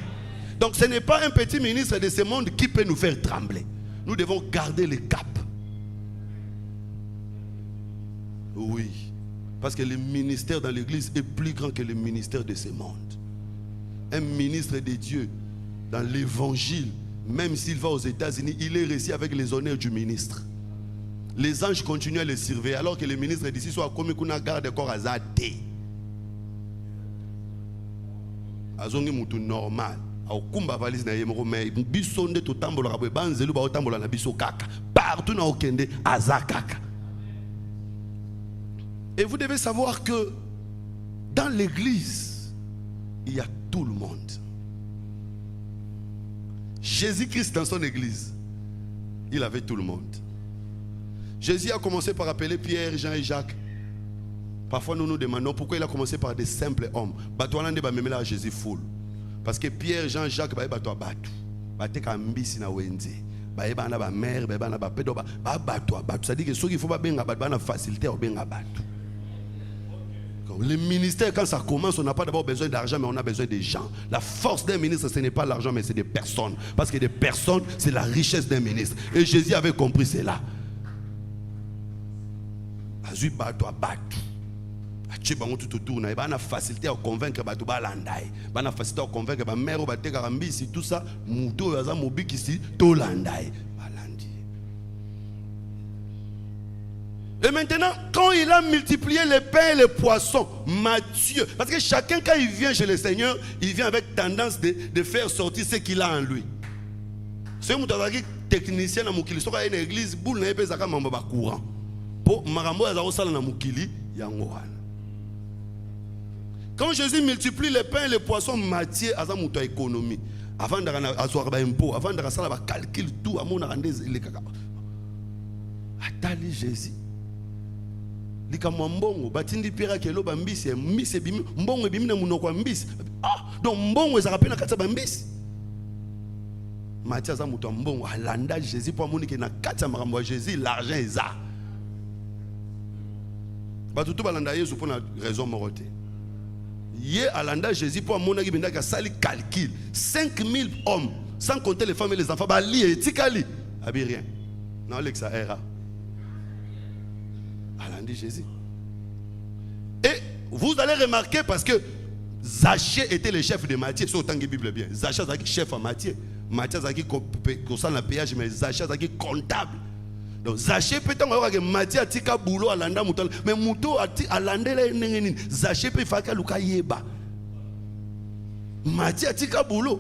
S1: Donc ce n'est pas un petit ministre de ce monde qui peut nous faire trembler. Nous devons garder le cap. Oui. Parce que le ministère dans l'église est plus grand que le ministère de ce monde. Un ministre de Dieu dans l'évangile, même s'il va aux États-Unis, il est réussi avec les honneurs du ministre. Les anges continuent à le surveiller alors que le ministre d'ici soit comme une garde corps à Zate. Azongi mutu normal. Akumba valise na yemoko mais biso nde to tambola ba banzelu ba tambola na biso kaka. Partout na okende azakaka. Et vous devez savoir que dans l'église, il y a tout le monde. Jésus-Christ dans son église, il avait tout le monde. Jésus a commencé par appeler Pierre, Jean et Jacques. Parfois nous nous demandons pourquoi il a commencé par des simples hommes. Batoualande ba memela à Jésus full. Parce que Pierre, Jean, Jacques ba batou batu. Bateka mbisi na wenze. Ba bana ba mère, ba bana ba pedo ba batou batu. Ça dit que ceux qui faut pas benga batu bana facilité au benga batu. Le ministère, quand ça commence, on n'a pas d'abord besoin d'argent, mais on a besoin des gens. La force d'un ministre, ce n'est pas l'argent, mais c'est des personnes. Parce que des personnes, c'est la richesse d'un ministre. Et Jésus avait compris cela. Azui batou batu. Tu vas tout autour, il y a facilité à convaincre batu balandai. Il y a facilité à convaincre ba mère ou ba tegarambi si tout ça, muto yaza mobiki si to landai. Et maintenant, quand il a multiplié les pains et les poissons, Matthieu, parce que chacun quand il vient chez le Seigneur, il vient avec tendance de faire sortir ce qu'il a en lui. C'est un technicien dans mukili, so ka une église, boule na epeza ka mamba ba courant. Pour marambo ya sala na mukili yango wana. Quand Jésus multiplie les pains et les poissons, Matthieu a sa muto économie. Avant d'asseoir ba impôt, avant de sala ba calcul tout, à mon rendez les kaka. Atali Jésus. Likamwa mbongo batindi pira kelo bambisi mbisi bimi mbongo bimi na munoko mbisi donc mbongo ezaka pena kati ba mbisi Matthieu za muto mbongo alanda Jésus pour moni ke na kati makambo ya Jésus l'argent eza batutu balanda Yesu pour na raison morote ye alanda Jésus pour mona ki benda ka sali calcul 5000 hommes sans compter les femmes et les enfants ba li etikali abi rien non l'exa era alandi Jésus. Et vous allez remarquer parce que Zachée était le chef de Matthieu, c'est autant que la Bible bien. Zachée est chef à Matthieu. Matthieu est concerne le péage, mais Zachée est comptable. Donc Zachée peut-être que Matthieu a tika boulot à l'anda mouton, mais mouton a l'anda les Zachée peut faire que Luka yeba. Matthieu a tika boulot.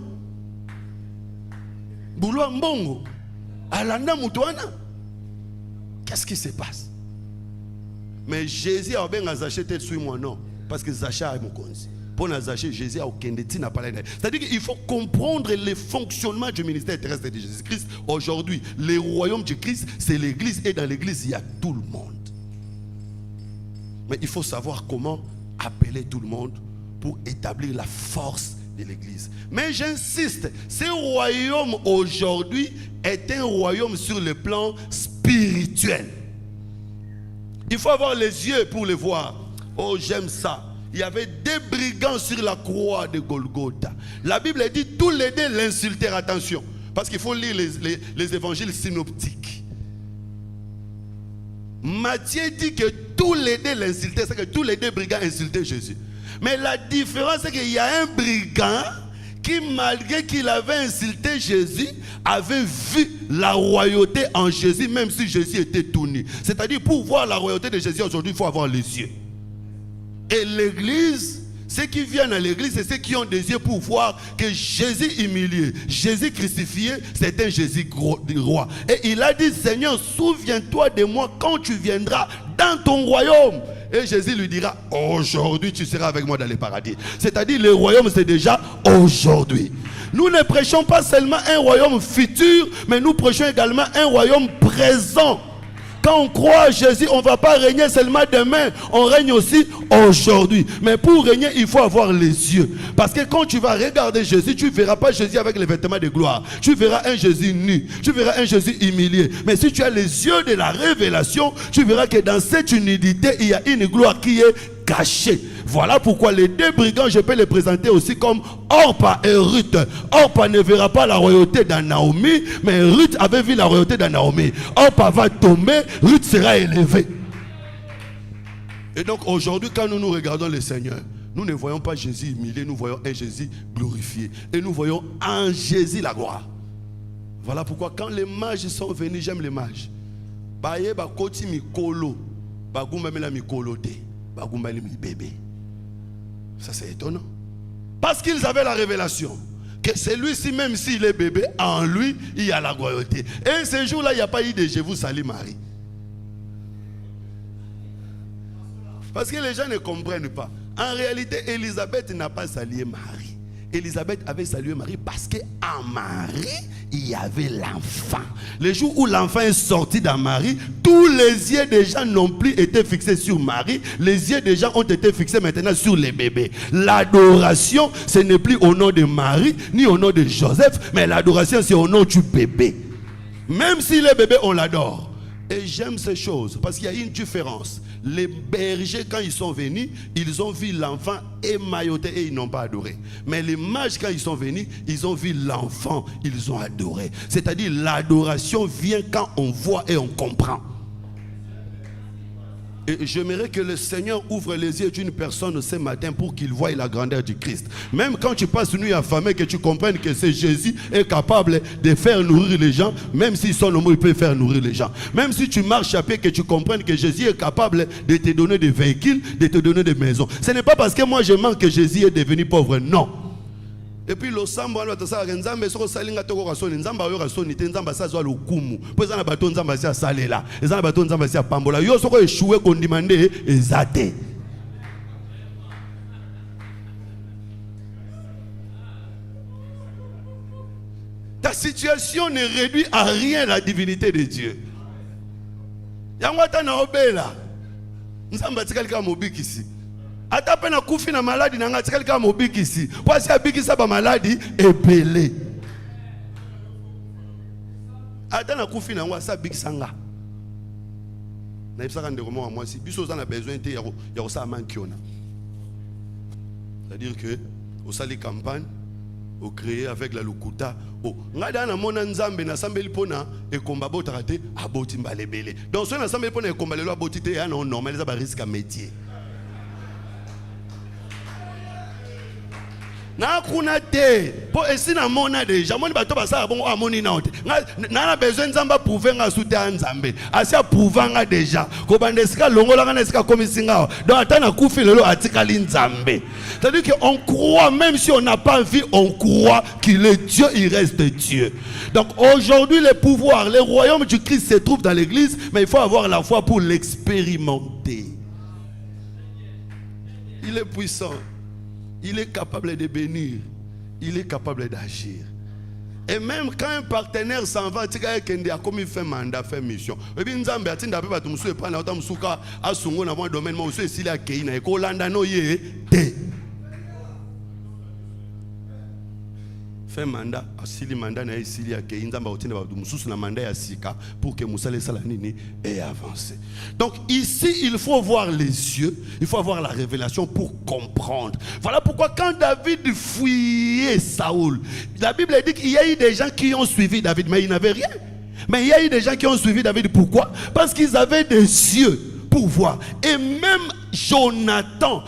S1: Boulot mbongo. À l'anda mouton. Qu'est-ce qui se passe? Mais Jésus a bien Zachée tête sur moi non parce que Zachée est mon conseil. Pour Zachée, Jésus a aucun déti n'a pas l'air. C'est-à-dire qu'il faut comprendre le fonctionnement du ministère terrestre de Jésus-Christ. Aujourd'hui, le royaume de Christ, c'est l'église et dans l'église, il y a tout le monde. Mais il faut savoir comment appeler tout le monde pour établir la force de l'église. Mais j'insiste, ce royaume aujourd'hui est un royaume sur le plan spirituel. Il faut avoir les yeux pour le voir. Oh, j'aime ça. Il y avait des brigands sur la croix de Golgotha. La Bible dit tous les deux l'insultèrent. Attention, parce qu'il faut lire les évangiles synoptiques. Matthieu dit que tous les deux l'insultaient, c'est que tous les deux brigands insultaient Jésus. Mais la différence, c'est qu'il y a un brigand qui, malgré qu'il avait insulté Jésus, avait vu la royauté en Jésus, même si Jésus était tout nu. C'est-à-dire, pour voir la royauté de Jésus aujourd'hui, il faut avoir les yeux. Et l'église, ceux qui viennent à l'église, c'est ceux qui ont des yeux pour voir que Jésus humilié, Jésus crucifié, c'est un Jésus roi. Et il a dit, Seigneur, souviens-toi de moi quand tu viendras dans ton royaume. Et Jésus lui dira, aujourd'hui tu seras avec moi dans le paradis. C'est-à-dire le royaume c'est déjà aujourd'hui. Nous ne prêchons pas seulement un royaume futur, mais nous prêchons également un royaume présent. Quand on croit à Jésus, on ne va pas régner seulement demain, on règne aussi aujourd'hui. Mais pour régner, il faut avoir les yeux. Parce que quand tu vas regarder Jésus, tu ne verras pas Jésus avec les vêtements de gloire. Tu verras un Jésus nu, tu verras un Jésus humilié. Mais si tu as les yeux de la révélation, tu verras que dans cette nudité, il y a une gloire qui est cachée. Voilà pourquoi les deux brigands, je peux les présenter aussi comme Orpa et Ruth. Orpa ne verra pas la royauté de Naomi, mais Ruth avait vu la royauté de Naomi. Orpa va tomber, Ruth sera élevée. Et donc aujourd'hui, quand nous regardons le Seigneur, nous ne voyons pas Jésus humilié, nous voyons un Jésus glorifié. Et nous voyons en Jésus la gloire. Voilà pourquoi quand les mages sont venus, j'aime les mages. Baye ba koti mikolo, bagumba mela mikolo te, bagumba li bébé. Ça c'est étonnant. Parce qu'ils avaient la révélation que celui-ci, même s'il est bébé, en lui, il y a la royauté. Et ce jour-là, il n'y a pas eu de je vous salue Marie. Parce que les gens ne comprennent pas. En réalité, Élisabeth n'a pas salué Marie. Élisabeth avait salué Marie parce qu'en Marie, il y avait l'enfant. Le jour où l'enfant est sorti dans Marie, tous les yeux des gens n'ont plus été fixés sur Marie. Les yeux des gens ont été fixés maintenant sur les bébés. L'adoration, ce n'est plus au nom de Marie, ni au nom de Joseph, mais l'adoration, c'est au nom du bébé. Même si les bébés, on l'adore. Et j'aime ces choses, parce qu'il y a une différence. Les bergers, quand ils sont venus, ils ont vu l'enfant émailloté et ils n'ont pas adoré. Mais les mages, quand ils sont venus, ils ont vu l'enfant, ils ont adoré. C'est-à-dire, l'adoration vient quand on voit et on comprend. Et j'aimerais que le Seigneur ouvre les yeux d'une personne ce matin pour qu'il voie la grandeur du Christ. Même quand tu passes une nuit affamée, que tu comprennes que c'est Jésus est capable de faire nourrir les gens, même s'ils sont normaux, il peut faire nourrir les gens. Même si tu marches à pied, que tu comprennes que Jésus est capable de te donner des véhicules, de te donner des maisons. Ce n'est pas parce que moi je manque que Jésus est devenu pauvre, non. Et puis le sambo alo tasala nzambe soko salinga toko kasoni nzamba yo kasoni te nzamba sa zo lokumu po ezana bato nzamba sia salela ezana bato nzamba sia pambola yo soko échouer kondimande ezate. Ta situation ne réduit à rien la divinité de Dieu. Yangwata na obela nzamba tikalika mobikisi. Ata pena kufi na maladi na ngati kalika mobikisi. Pasi abikisa ba maladi epele. Ata na kufi na ngwa sa bikisanga. Na ibsaka ndeko mo moi si biso za na besoin te ya ko sa mankiona. C'est-à-dire que au sali campagne au créer avec la lukuta oh ngada na mona nzambe na sambeli pona e komba botaka te aboti mbalebele. Donc so na sambeli pona e komba lelo aboti te ya non normal ça ba risque à métier. Na kuna te po esina mona deja moni bato basala bongo amoni na ote na besoin nzamba prouver nga soute nzambe asia prouver nga deja ko bandesika longola nga nesika komisinga donc atana kufi lelo atikali nzambe. C'est-à-dire qu'on croit même si on n'a pas vu, on croit qu'il est Dieu, il reste Dieu. Donc aujourd'hui les pouvoirs, les royaumes du Christ se trouvent dans l'église, mais il faut avoir la foi pour l'expérimenter. Il est puissant. Il est capable de bénir. Il est capable d'agir. Et même quand un partenaire s'en va, tu sais qu'il a comme il fait mandat, fait mission. Et puis nous avons dit que nous avons fait prendre autant de souka à son dans le domaine où c'est ici la Kéina et qu'Olanda no yé té. Fait mandat, asili mandat na ici la Kéina, nous avons dit que nous avons mandat à Sika pour que Moussa Salanini ait avancé. Donc ici, il faut voir les yeux, il faut avoir la révélation pour comprendre. Voilà pourquoi quand David fuyait Saoul, la Bible dit qu'il y a eu des gens qui ont suivi David, mais ils n'avaient rien. Mais il y a eu des gens qui ont suivi David. Pourquoi? Parce qu'ils avaient des yeux pour voir. Et même Jonathan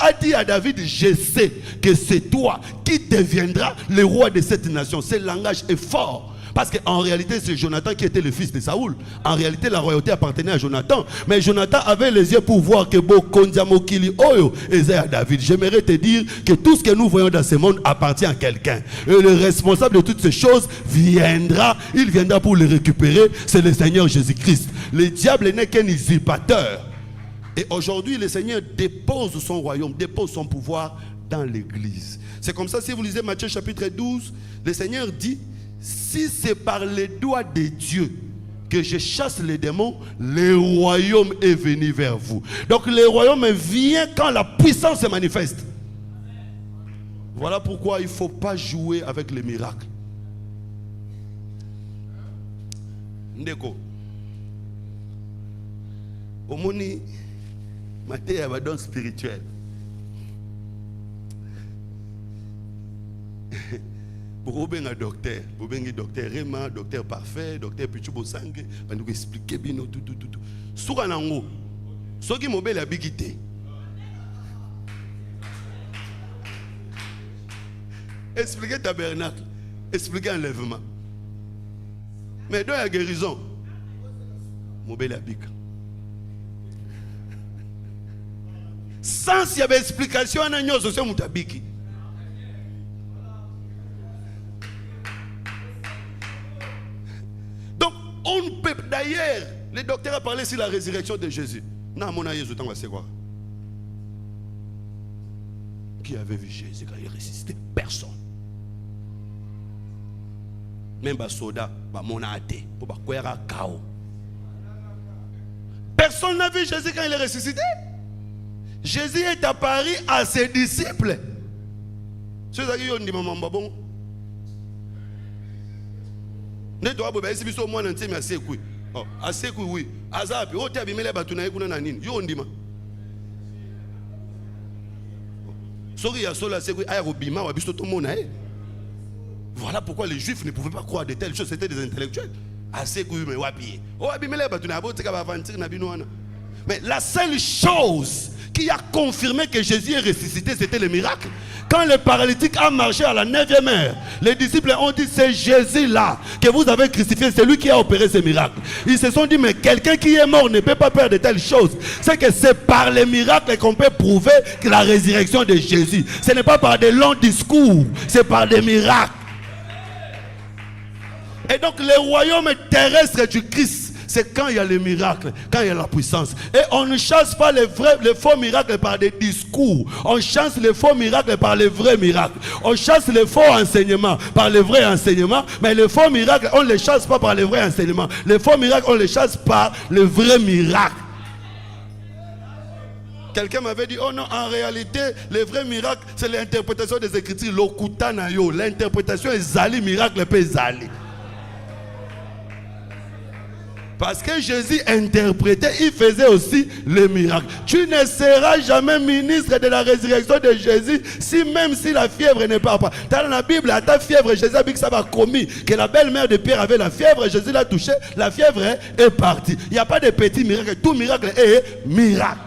S1: a dit à David, je sais que c'est toi qui deviendras le roi de cette nation. Ce langage est fort. Parce qu'en réalité, c'est Jonathan qui était le fils de Saoul. En réalité, la royauté appartenait à Jonathan. Mais Jonathan avait les yeux pour voir que Bokondiamokili Oyo est à David. J'aimerais te dire que tout ce que nous voyons dans ce monde appartient à quelqu'un. Et le responsable de toutes ces choses viendra. Il viendra pour les récupérer. C'est le Seigneur Jésus-Christ. Le diable n'est qu'un usurpateur. Et aujourd'hui, le Seigneur dépose son royaume, dépose son pouvoir dans l'église. C'est comme ça, si vous lisez Matthieu chapitre 12, le Seigneur dit, si c'est par les doigts de Dieu que je chasse les démons, le royaume est venu vers vous. Donc le royaume vient quand la puissance se manifeste. Voilà pourquoi il ne faut pas jouer avec les miracles. Ndeko. Omoni, Maté a un don spirituel. Pour un docteur, docteur Rema, docteur parfait, docteur Pichubo Sangue, on nous expliquer bien tout. Souranango, ce qui m'a la bigité. Expliquer tabernacle, expliquer enlèvement. Mais dans la guérison, m'a la big. Sans s'il y avait explication, on a une autre mutabiki. Donc, on peut d'ailleurs, le docteur a parlé sur la résurrection de Jésus. Non, mon aïe, je t'en vais quoi? Qui avait vu Jésus quand il ressuscité? Personne. Même les soldats, mon athée, pour quoi chaos. Personne n'a vu Jésus quand il est ressuscité. Jésus est apparu à ses disciples. Ceux qui ont dit maman bon. Ne doit pas être si moi n'entends mais assez quoi. Oh, assez quoi oui. Azapi, oh t'as bien les bâtons na kuna nani. Yo on dit ma. Sorry ya sola c'est quoi. Aïe robima ou abisto tout le monde. Voilà pourquoi les Juifs ne pouvaient pas croire de telles choses. C'était des intellectuels. Assez quoi mais wapi. Oh abimé les bâtons na bo t'es capable avancer na bino ana. Mais la seule chose qui a confirmé que Jésus est ressuscité, c'était le miracle. Quand le paralytique a marché à la 9e heure, les disciples ont dit, c'est Jésus-là que vous avez crucifié, c'est lui qui a opéré ce miracle. Ils se sont dit, mais quelqu'un qui est mort ne peut pas faire de telles choses. C'est que c'est par les miracles qu'on peut prouver que la résurrection de Jésus. Ce n'est pas par des longs discours, c'est par des miracles. Et donc le royaume terrestre du Christ, c'est quand il y a les miracles, quand il y a la puissance. Et on ne chasse pas les faux miracles par des discours. On chasse les faux miracles par les vrais miracles. On chasse les faux enseignements par les vrais enseignements. Mais les faux miracles, on ne les chasse pas par les vrais enseignements. Les faux miracles, on les chasse par les vrais miracles. Quelqu'un m'avait dit, oh non, en réalité, les vrais miracles, c'est l'interprétation des Écritures. L'okutanayo, l'interprétation est zali, miracle peut zali. Parce que Jésus interprétait, il faisait aussi les miracles. Tu ne seras jamais ministre de la résurrection de Jésus même si la fièvre ne part pas. Dans la Bible, à ta fièvre, Jésus a dit que ça va commis, que la belle-mère de Pierre avait la fièvre, Jésus l'a touché, la fièvre est partie. Il n'y a pas de petits miracles, tout miracle est miracle.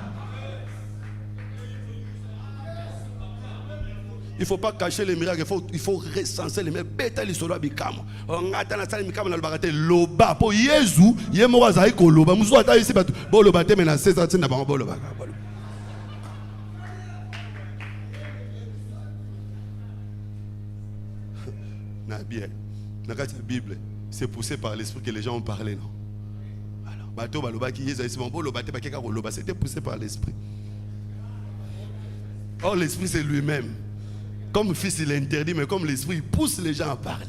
S1: Il ne faut pas cacher les miracles, il faut recenser les miracles. Bêta les solos bikam. On attend la salle bikam dans le baraté loba pour Jésus, yemo zaï ko loba. Muso ata ici batu. Bon loba te mena 16 ans na bango bon loba. Na bien. Dans la Bible, c'est poussé par l'esprit que les gens ont parlé non. Alors, bateau baloba qui Jésus ici bon loba te pas quelqu'un ko loba, c'était poussé par l'esprit. Or l'esprit c'est lui-même. Comme le fils il est interdit, mais comme l'esprit il pousse les gens à parler.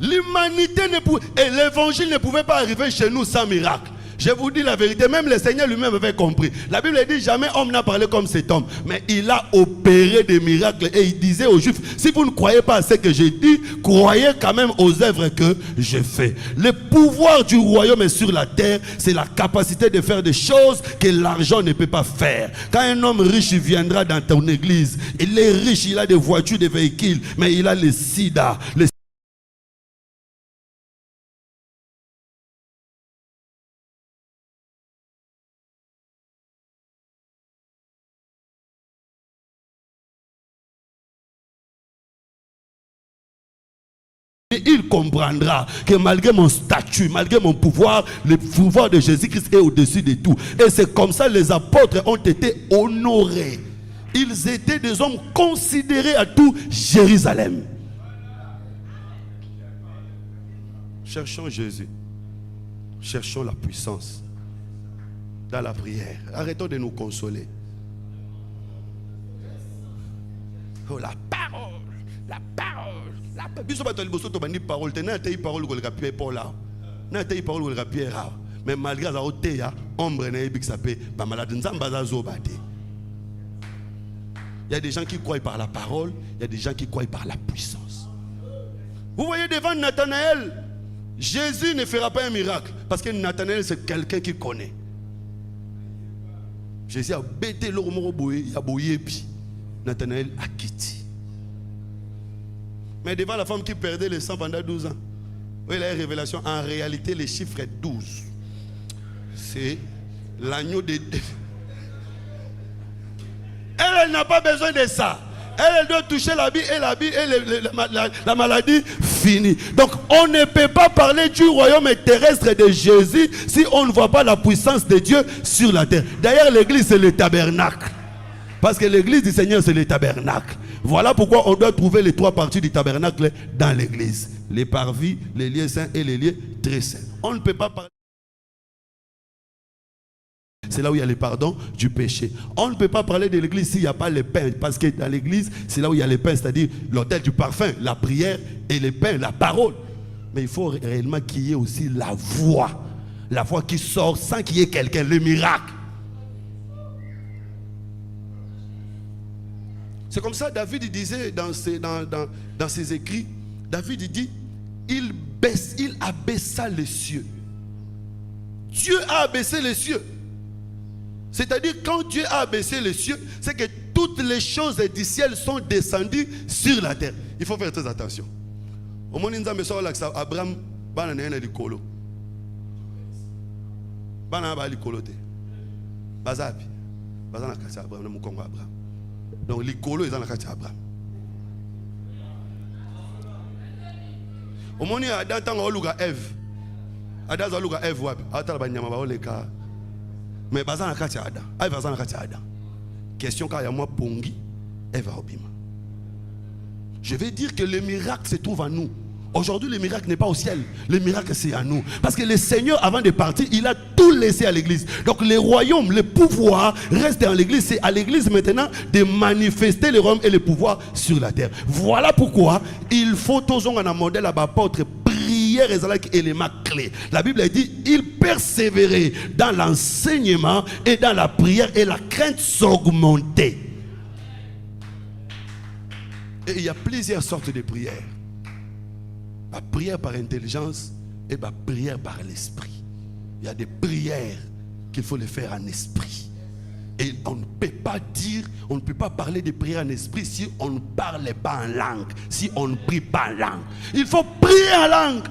S1: L'humanité ne pouvait, et l'évangile ne pouvait pas arriver chez nous sans miracle. Je vous dis la vérité, même le Seigneur lui-même avait compris. La Bible dit jamais homme n'a parlé comme cet homme, mais il a opéré des miracles et il disait aux Juifs, si vous ne croyez pas à ce que j'ai dit, croyez quand même aux œuvres que je fais. Le pouvoir du royaume est sur la terre, c'est la capacité de faire des choses que l'argent ne peut pas faire. Quand un homme riche viendra dans ton église, il est riche, il a des voitures, des véhicules, mais il a le sida. Il comprendra que malgré mon statut, malgré mon pouvoir, le pouvoir de Jésus-Christ est au-dessus de tout. Et c'est comme ça que les apôtres ont été honorés. Ils étaient des hommes considérés à tout Jérusalem. Cherchons Jésus. Cherchons la puissance dans la prière. Arrêtons de nous consoler. Oh, la parole. La parole. Mais malgré ça, il y a des gens qui croient par la parole, il y a des gens qui croient par la puissance. Vous voyez devant Nathanaël, Jésus ne fera pas un miracle parce que Nathanaël c'est quelqu'un qui connaît. Jésus a bêté l'homme, il a boyé puis Nathanaël a quitté. Mais devant la femme qui perdait le sang pendant 12 ans, oui, la révélation, en réalité, les chiffres est 12. C'est l'agneau de Dieu. Elle n'a pas besoin de ça. Elle doit toucher la bille et la maladie finie. Donc, on ne peut pas parler du royaume terrestre de Jésus si on ne voit pas la puissance de Dieu sur la terre. D'ailleurs, l'église, c'est le tabernacle. Parce que l'église du Seigneur, c'est le tabernacle. Voilà pourquoi on doit trouver les trois parties du tabernacle dans l'église. Les parvis, les lieux saints et les lieux très saints. On ne peut pas parler. C'est là où il y a le pardon du péché. On ne peut pas parler de l'église s'il n'y a pas les pains. Parce que dans l'église, c'est là où il y a les pains, c'est-à-dire l'autel du parfum, la prière et les pains, la parole. Mais il faut réellement qu'il y ait aussi la voix. La voix qui sort sans qu'il y ait quelqu'un, le miracle. C'est comme ça David disait dans ses écrits, David dit, il abaissa les cieux. Dieu a abaissé les cieux. C'est-à-dire quand Dieu a abaissé les cieux, c'est que toutes les choses du ciel sont descendues sur la terre. Il faut faire très attention. Au moment où Abraham banana likolo. Banana ba likolo te. Bazabi. Bazana kati Abraham na mukongo Abraham. Donc likolo ezana kati Abraham. Au moment où Adam tanga oluka Eve. Adam za oluka Eve wapi? Atala banyama ba oleka. Mais bazana kati Adam. Ay bazana kati Adam. Question quand il y a moi pongi, Eve obima. Je vais dire que le miracle se trouve en nous. Aujourd'hui, le miracle n'est pas au ciel. Le miracle, c'est à nous. Parce que le Seigneur, avant de partir, il a tout laissé à l'église. Donc, les royaumes, le pouvoir reste dans l'église. C'est à l'église maintenant de manifester le royaume et le pouvoir sur la terre. Voilà pourquoi il faut toujours un modèle à apôtre prière et élément clé. La Bible dit, il persévérait dans l'enseignement et dans la prière et la crainte s'augmentait. Et il y a plusieurs sortes de prières. La prière par intelligence et la prière par l'esprit. Il y a des prières qu'il faut les faire en esprit. Et on ne peut pas dire, on ne peut pas parler de prière en esprit si on ne parle pas en langue, si on ne prie pas en langue. Il faut prier en langue.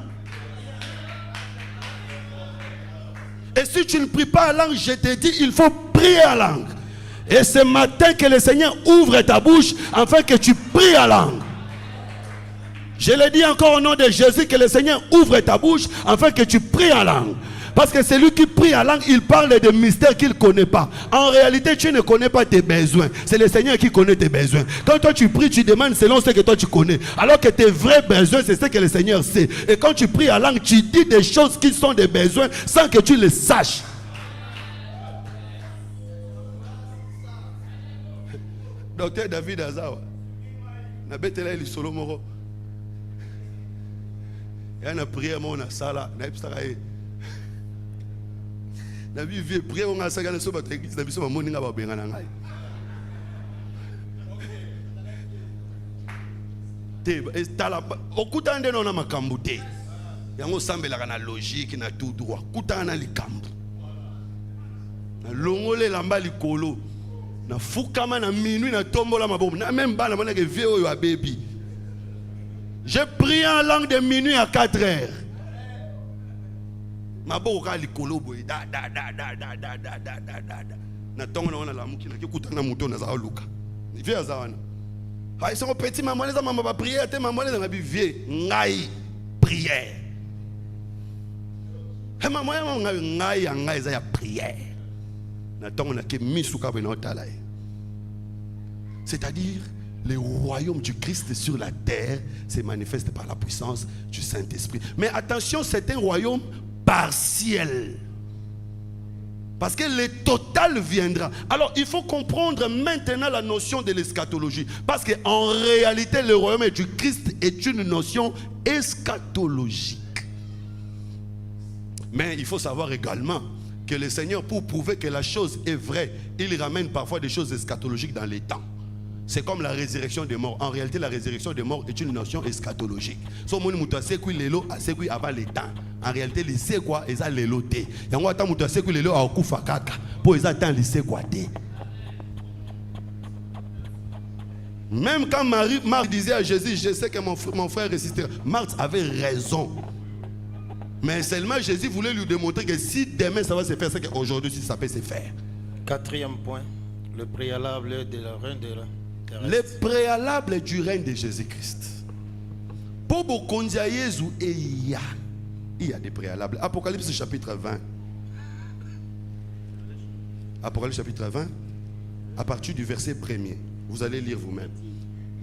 S1: Et si tu ne pries pas en langue, je te dis, il faut prier en langue. Et ce matin que le Seigneur ouvre ta bouche afin que tu pries en langue. Je le dis encore au nom de Jésus, que le Seigneur ouvre ta bouche afin que tu pries en langue. Parce que celui qui prie en langue, il parle de mystères qu'il ne connaît pas. En réalité, tu ne connais pas tes besoins. C'est le Seigneur qui connaît tes besoins. Quand toi tu pries, tu demandes selon ce que toi tu connais. Alors que tes vrais besoins, c'est ce que le Seigneur sait. Et quand tu pries en langue, tu dis des choses qui sont des besoins sans que tu les saches. Docteur David Azawa. Nabetela li solo moro. Et na prière mon na sala na ipsaka e. Na bi vie prière on a saka na so ba église na biso ba moninga ba benga na ngai. Te tala okutande no na makambu te. Yango sambelaka na logique na tout droit. Kutana na likambu. Na longole lamba likolo. Na fukama na minuit na tombola mabomu. Na même bana mona ke vie oyo a baby. J'ai prié en langue de minuit à 4 heures. Ma boka likolo boy da. Na tongo na wana la muki na kikuta na muto na za luka. Vie azawana. Hay son petit maman les maman ba prière te maman les na bi vie ngai prière. He maman ngai za ya prière. Na tongo na ke misuka bena tala. C'est-à-dire le royaume du Christ sur la terre se manifeste par la puissance du Saint-Esprit. Mais attention, c'est un royaume partiel. Parce que le total viendra. Alors, il faut comprendre maintenant la notion de l'eschatologie. Parce qu'en réalité, le royaume du Christ est une notion eschatologique. Mais il faut savoir également que le Seigneur, pour prouver que la chose est vraie, il ramène parfois des choses eschatologiques dans les temps. C'est comme la résurrection des morts. En réalité, la résurrection des morts est une notion eschatologique. En réalité, les c'est quoi? Ils ont les lotés. Même quand Marthe disait à Jésus, je sais que mon frère résistera. Marthe avait raison. Mais seulement Jésus voulait lui démontrer que si demain ça va se faire, c'est qu'aujourd'hui ça peut se faire.
S2: Quatrième point, le préalable de la reine de la...
S1: Le préalable du règne de Jésus-Christ. Pour beaucoup de Jésus, il y a des préalables. Apocalypse chapitre 20. Apocalypse chapitre 20, à partir du verset 1er. Vous allez lire vous-même.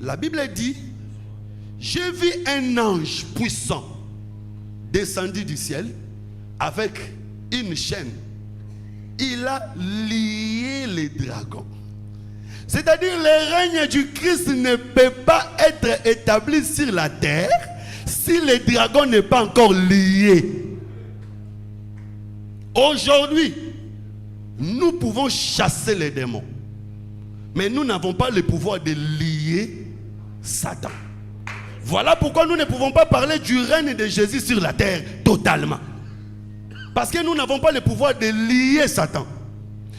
S1: La Bible dit, j'ai vu un ange puissant descendu du ciel avec une chaîne. il a lié les dragons. C'est-à-dire le règne du Christ ne peut pas être établi sur la terre si le dragon n'est pas encore lié. Aujourd'hui, nous pouvons chasser les démons. Mais nous n'avons pas le pouvoir de lier Satan. Voilà pourquoi nous ne pouvons pas parler du règne de Jésus sur la terre totalement. Parce que nous n'avons pas le pouvoir de lier Satan.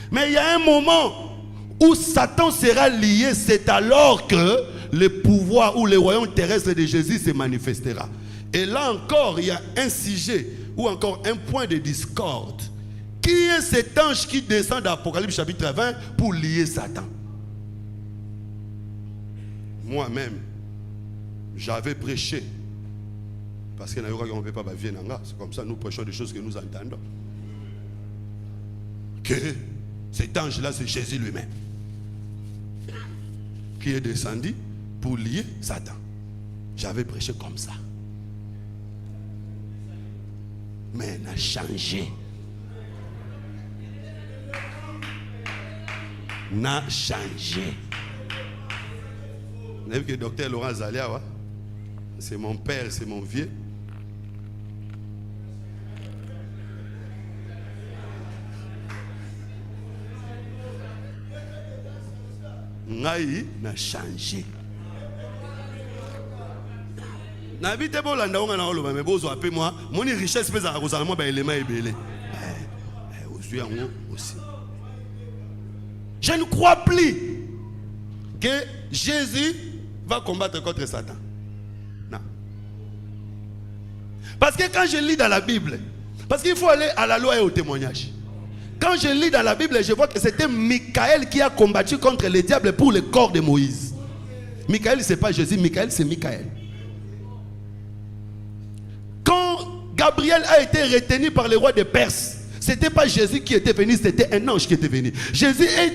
S1: Mais il y a un moment où Satan sera lié, c'est alors que le pouvoir ou le royaume terrestre de Jésus se manifestera. Et là encore, il y a un sujet ou encore un point de discorde. Qui est cet ange qui descend d'Apocalypse chapitre 20 pour lier Satan? Moi-même, j'avais prêché. Parce que on ne peut pas vivre. C'est comme ça, nous prêchons des choses que nous entendons. Que cet ange-là, c'est Jésus lui-même. Qui est descendu pour lier Satan. J'avais prêché comme ça. Mais il a changé. N'a changé. Vous avez vu que le docteur Laurent Zalia, c'est mon père, c'est mon vieux. Ngaï n'a changé. Na vie te bolanda onga na oloba me bozo apé moi mon richesse pesa kozala mo ba élément ebele. Aussi. Je ne crois plus que Jésus va combattre contre Satan. Non. Parce que quand je lis dans la Bible, parce qu'il faut aller à la loi et au témoignage. Quand je lis dans la Bible, je vois que c'était Michael qui a combattu contre le diable pour le corps de Moïse. Michael, ce n'est pas Jésus, Michael, c'est Michael. Quand Gabriel a été retenu par le roi de Perse, ce n'était pas Jésus qui était venu, c'était un ange qui était venu. Jésus est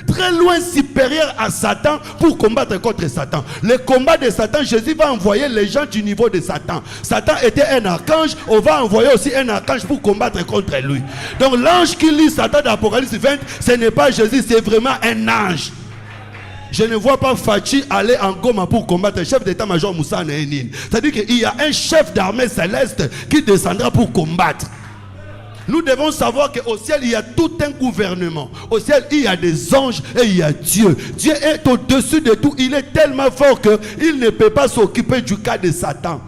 S1: très loin supérieur à Satan pour combattre contre Satan. Le combat de Satan, Jésus va envoyer les gens du niveau de Satan. Satan était un archange, on va envoyer aussi un archange pour combattre contre lui. Donc l'ange qui lit Satan dans Apocalypse 20, ce n'est pas Jésus, c'est vraiment un ange. Je ne vois pas Fachi aller en Goma pour combattre le chef d'état-major Moussa Néhénine. C'est-à-dire qu'il y a un chef d'armée céleste qui descendra pour combattre. Nous devons savoir qu'au ciel, il y a tout un gouvernement. Au ciel, il y a des anges et il y a Dieu. Dieu est au-dessus de tout. Il est tellement fort qu'il ne peut pas s'occuper du cas de Satan.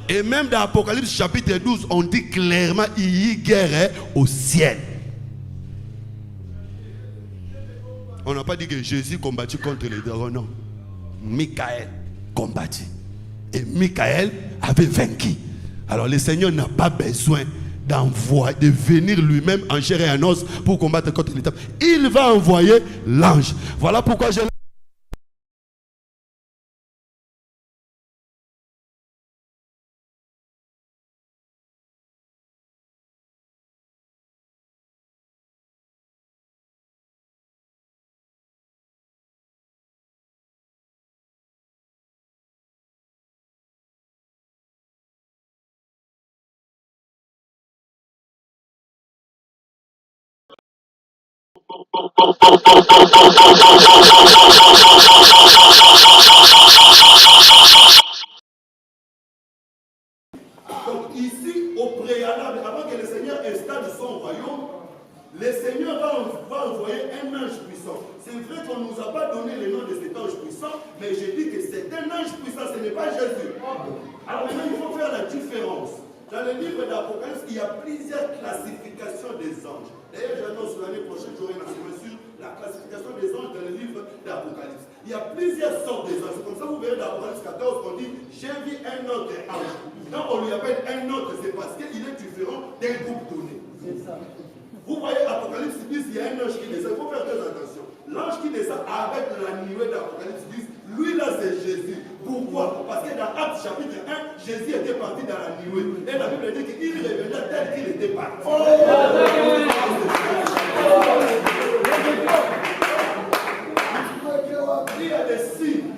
S1: Et même dans Apocalypse chapitre 12, on dit clairement il y a guerre au ciel. On n'a pas dit que Jésus combattit contre les dragons, non. Michael combattit. Et Michael avait vaincu. Alors le Seigneur n'a pas besoin d'envoyer, de venir lui-même en chair et en os pour combattre contre les diables. Il va envoyer l'ange. Voilà pourquoi je... Donc ici, au préalable, avant que le Seigneur installe son royaume, le Seigneur va envoyer un ange puissant. C'est vrai qu'on ne nous a pas donné le nom de cet ange puissant, mais je dis que c'est un ange puissant, ce n'est pas Jésus. Alors maintenant, il faut faire la différence. Dans le livre d'Apocalypse, il y a plusieurs classifications des anges. D'ailleurs, j'annonce l'année prochaine, j'aurai un enseignement sur la classification des anges dans le livre d'Apocalypse. Il y a plusieurs sortes des anges. Comme ça, vous verrez dans Apocalypse 14 qu'on dit « J'ai vu un autre ange ». Quand on lui appelle un autre, c'est parce qu'il est différent d'un groupe donné. C'est ça. Vous voyez, Apocalypse 10, il y a un ange qui descend. Il faut faire très attention. L'ange qui descend avec la nuée d'Apocalypse 10, lui là c'est Jésus. Pourquoi? Parce que dans Actes chapitre 1, Jésus était parti dans la nuée. Et la Bible dit qu'il revenait tel qu'il était parti. Il y a des signes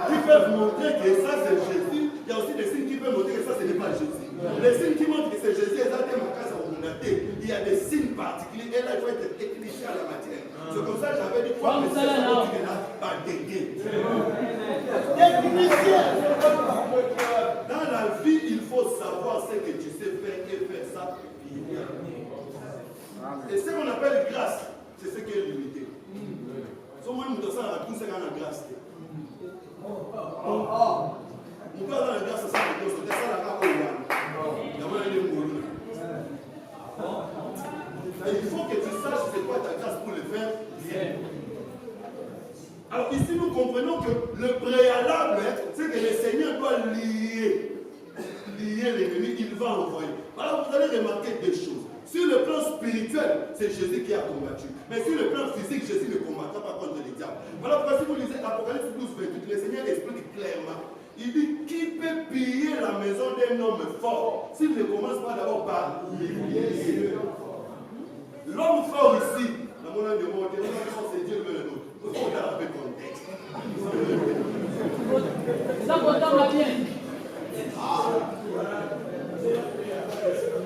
S1: qui peuvent montrer que ça c'est Jésus. Il y a aussi des signes qui peuvent montrer que ça ce n'est pas Jésus. Les signes qui montrent que c'est Jésus, il y a des signes Dans la vie, il faut savoir ce que tu sais faire et faire ça bien. Et ce qu'on appelle grâce, c'est ce qui est limité. Si on a tout ça, on a grâce. On peut avoir la grâce à ça, c'est ça la grâce. Il faut que tu saches c'est quoi ta grâce pour le faire bien. Alors ici nous comprenons que le préalable, c'est que le Seigneur doit lier l'ennemi, il va envoyer. Alors vous allez remarquer deux choses. Sur le plan spirituel, c'est Jésus qui a combattu. Mais sur le plan physique, Jésus ne combattra pas contre les diables. Voilà pourquoi si vous lisez Apocalypse 12, 28, le Seigneur explique clairement. Il dit, qui peut piller la maison d'un homme fort s'il ne commence pas d'abord par piller? L'homme fort ici, dans mon âme de mon Dieu, c'est Dieu le nôtre. Il faut regarder avec contexte.
S3: Ça comptable la bien.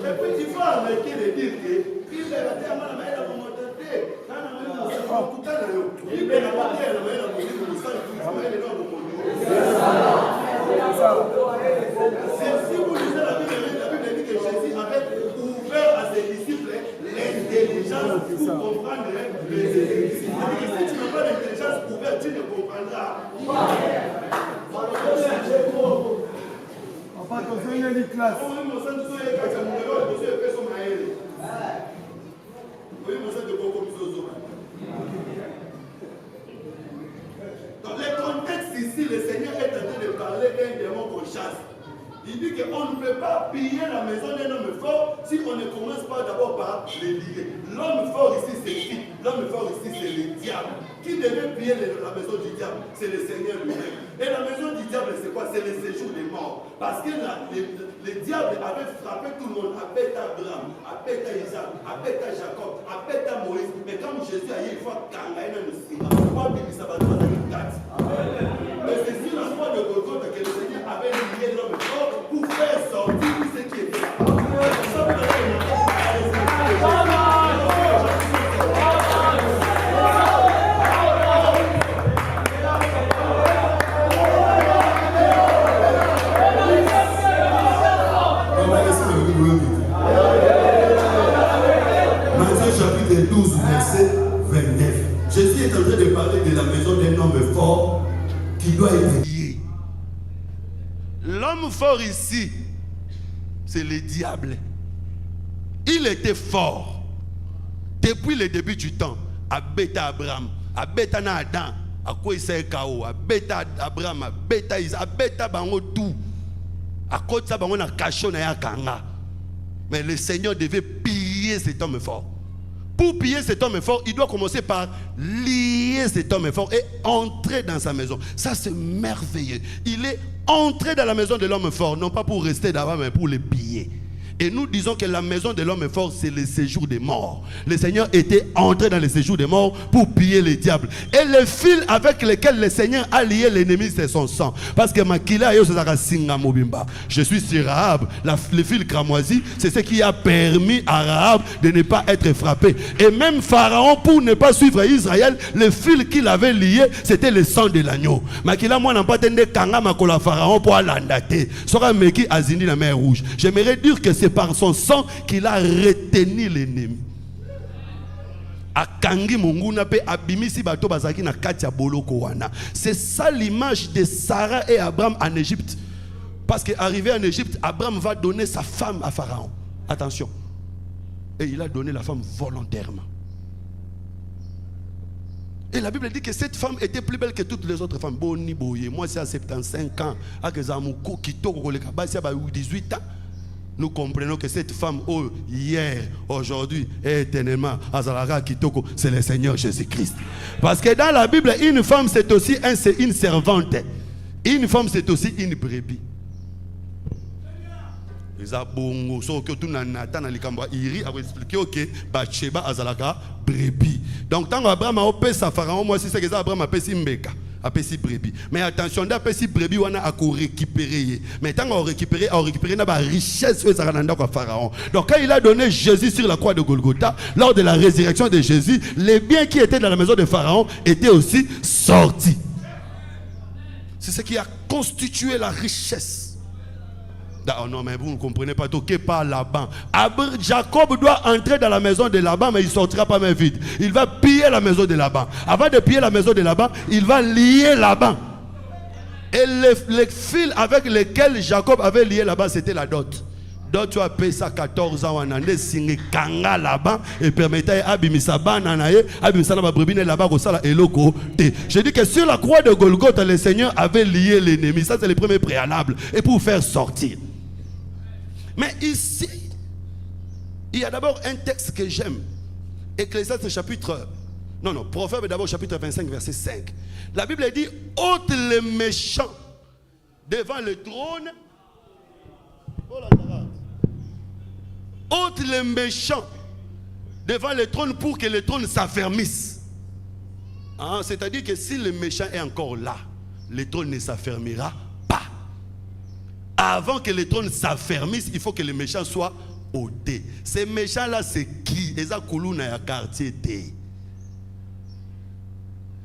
S1: Et puis il faut arrêter de dire que il est la terre, la main, la montagne, si vous lisez la Bible dit que Jésus avait ouvert à ses disciples l'intelligence pour comprendre les Écritures. Si tu n'as pas l'intelligence ouverte, tu ne comprendras pas.
S4: Pas qu'on fait une classe.
S1: Dans le contexte ici, le Seigneur est en train de parler d'un démon qu'on chasse. Il dit qu'on ne peut pas piller la maison d'un homme fort si on ne commence pas d'abord par les lier. L'homme fort ici, c'est qui? L'homme fort ici, c'est le diable. Qui devait piller la maison du diable? C'est le Seigneur lui-même. Et la maison du diable, c'est quoi? C'est le séjour des morts. Parce que le diable avait frappé tout le monde. Appelle Abraham, appelle Isaac, appelle Jacob, appelle Moïse. Mais quand Jésus a dit, il faut qu'Angaïna nous signe. Pourquoi il s'est battu dans une carte? Mais c'est sur la foi de Golgotha que le Seigneur avait lié l'homme fort pour faire sortir tout ce qui était là. Matthieu chapitre 12, verset 29. Jésus est en train de parler de la maison d'un homme fort qui doit être lié. L'homme fort ici, c'est le diable. Il était fort depuis le début du temps. À Beta Abraham, à Beta Adam, à quoi il s'est KO, à Beta Abraham, à Beta Isaac, à Beta Bango tout. À côté de ça, on a caché un kanga. Mais le Seigneur devait piller cet homme fort. Pour piller cet homme fort, il doit commencer par lier cet homme fort et entrer dans sa maison. Ça, c'est merveilleux. Il est entré dans la maison de l'homme fort, non pas pour rester d'abord, mais pour le piller. Et nous disons que la maison de l'homme fort, c'est le séjour des morts. Le Seigneur était entré dans le séjour des morts pour piller les diables. Et le fil avec lequel le Seigneur a lié l'ennemi, c'est son sang. Parce que je suis sur Rahab. Le fil cramoisi, c'est ce qui a permis à Rahab de ne pas être frappé. Et même Pharaon, pour ne pas suivre Israël, le fil qu'il avait lié, c'était le sang de l'agneau. J'aimerais dire que c'est par son sang qu'il a retenu l'ennemi. C'est ça l'image de Sarah et Abraham en Égypte. Parce qu'arrivé en Égypte, Abraham va donner sa femme à Pharaon. Attention. Et il a donné la femme volontairement. Et la Bible dit que cette femme était plus belle que toutes les autres femmes. Moi, c'est à 75 ans. À 18 ans. Nous comprenons que cette femme, hier, aujourd'hui et éternellement, c'est le Seigneur Jésus-Christ. Parce que dans la Bible, une femme, c'est aussi une servante. Une femme, c'est aussi une brebis. Donc, quand Abraham a opé sa pharaon, moi, c'est ce que Abraham a fait Simbeka. apesi brebis. Mais attention, d'apesi brebis on a récupérer. Mais tant on récupérer la richesse de Pharaon. Donc quand il a donné Jésus sur la croix de Golgotha, lors de la résurrection de Jésus, les biens qui étaient dans la maison de Pharaon étaient aussi sortis. C'est ce qui a constitué la richesse. Oh non, mais vous ne comprenez pas, toqué par Laban. Jacob doit entrer dans la maison de Laban, mais il ne sortira pas main vide. Il va piller la maison de Laban. Avant de piller la maison de Laban, il va lier Laban. Et les fils avec lesquels Jacob avait lié Laban, c'était la dot. Donc tu as payé ça 14 ans, on a signé Kanga Laban et permettait à Abimisa Bananaye, Abimisa Brebine Laban, Rosala et Loko. Je dis que sur la croix de Golgotha, le Seigneur avait lié l'ennemi. Ça, c'est le premier préalable. Et pour faire sortir. Mais ici, il y a d'abord un texte que j'aime. Ecclésiaste chapitre... Non, Proverbe d'abord chapitre 25, verset 5. La Bible dit, ôte les méchants devant le trône. Ôte les méchants devant le trône pour que le trône s'affermisse. Hein? C'est-à-dire que si le méchant est encore là, le trône ne s'affermira pas. Avant que le trône s'affermisse, il faut que le méchant soit ôté. Ces méchants-là, c'est qui? Quartier.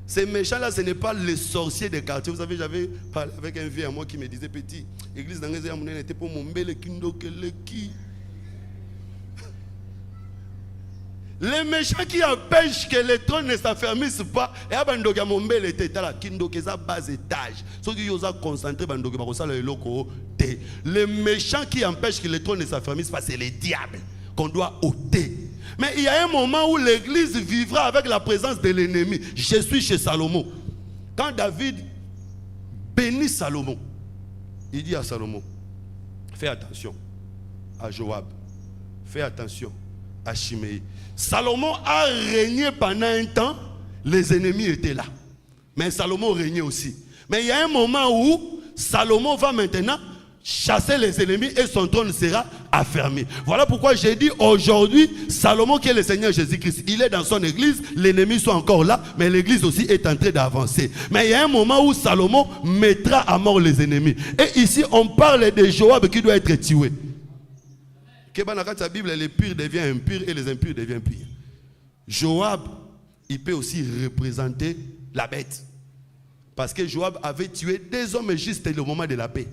S1: Ces méchants-là, ce n'est pas les sorciers des quartiers. Vous savez, j'avais parlé avec un vieux à moi qui me disait, petit, l'église d'Angleterre n'était pas mon bel qui. Les méchants qui empêchent que le trône ne s'affermisse pas, et abandoga mon bel était là, kindo keza bas étage. Ceux qui osent concentrer bandoga barosa le loko té. Les méchants qui empêchent que le trône ne s'affermisse pas, c'est les diables qu'on doit ôter. Mais il y a un moment où l'église vivra avec la présence de l'ennemi. Je suis chez Salomon. Quand David bénit Salomon, il dit à Salomon, fais attention à Joab, fais attention à Shimei. Salomon a régné pendant un temps, les ennemis étaient là. Mais Salomon régnait aussi. Mais il y a un moment où Salomon va maintenant chasser les ennemis et son trône sera affermi. Voilà pourquoi j'ai dit aujourd'hui, Salomon qui est le Seigneur Jésus-Christ, il est dans son église, les ennemis sont encore là, mais l'église aussi est en train d'avancer. Mais il y a un moment où Salomon mettra à mort les ennemis. Et ici, on parle de Joab qui doit être tué. Dans la Bible, les purs deviennent impurs et les impurs deviennent purs. Joab, il peut aussi représenter la bête. Parce que Joab avait tué 2 hommes juste au moment de la paix.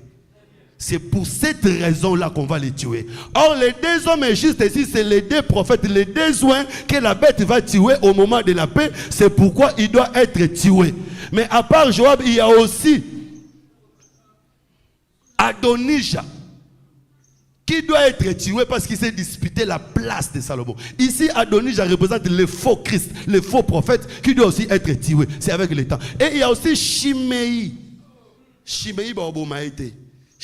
S1: C'est pour cette raison-là qu'on va les tuer. Or, les 2 hommes justes ici, c'est les 2 prophètes, les 2 soins que la bête va tuer au moment de la paix. C'est pourquoi il doit être tué. Mais à part Joab, il y a aussi Adonijah, qui doit être tué parce qu'il s'est disputé la place de Salomon. Ici, Adonijah représente le faux Christ, le faux prophète, qui doit aussi être tué. C'est avec le temps. Et il y a aussi Shimei. Shimei Baobomaïte.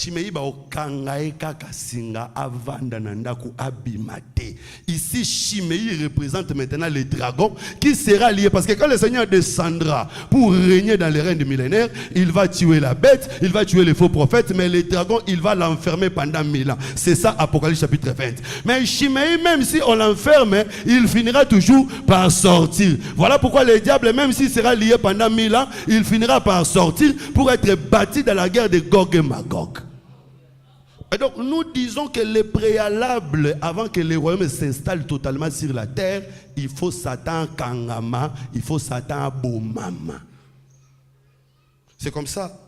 S1: Shimei Baokangae Kakasinga Avanda Nandaku Abimate. Ici, Shimei représente maintenant le dragon qui sera lié. Parce que quand le Seigneur descendra pour régner dans les règnes millénaires, il va tuer la bête, il va tuer les faux prophètes, mais le dragon, il va l'enfermer pendant 1000 ans. C'est ça, Apocalypse chapitre 20. Mais Shimei, même si on l'enferme, il finira toujours par sortir. Voilà pourquoi le diable, même s'il sera lié pendant 1000 ans, il finira par sortir pour être bâti dans la guerre de Gog et Magog. Et donc nous disons que le préalable avant que le royaume s'installe totalement sur la terre, il faut Satan Kangama, il faut Satan Boumama. C'est comme ça.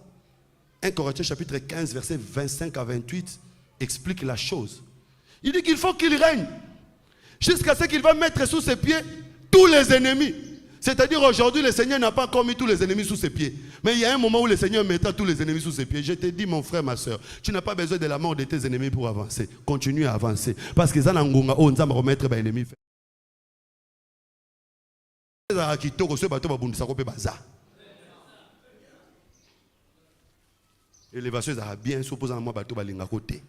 S1: 1 Corinthiens chapitre 15 verset 25 à 28 explique la chose. Il dit qu'il faut qu'il règne jusqu'à ce qu'il va mettre sous ses pieds tous les ennemis. C'est-à-dire aujourd'hui, le Seigneur n'a pas encore mis tous les ennemis sous ses pieds. Mais il y a un moment où le Seigneur mettra tous les ennemis sous ses pieds. Je te dis, mon frère, ma soeur, tu n'as pas besoin de la mort de tes ennemis pour avancer. Continue à avancer. Parce que ça n'a pas remettre les ennemis. Élévation, ça a bien supposé à moi, bateau balinga côté.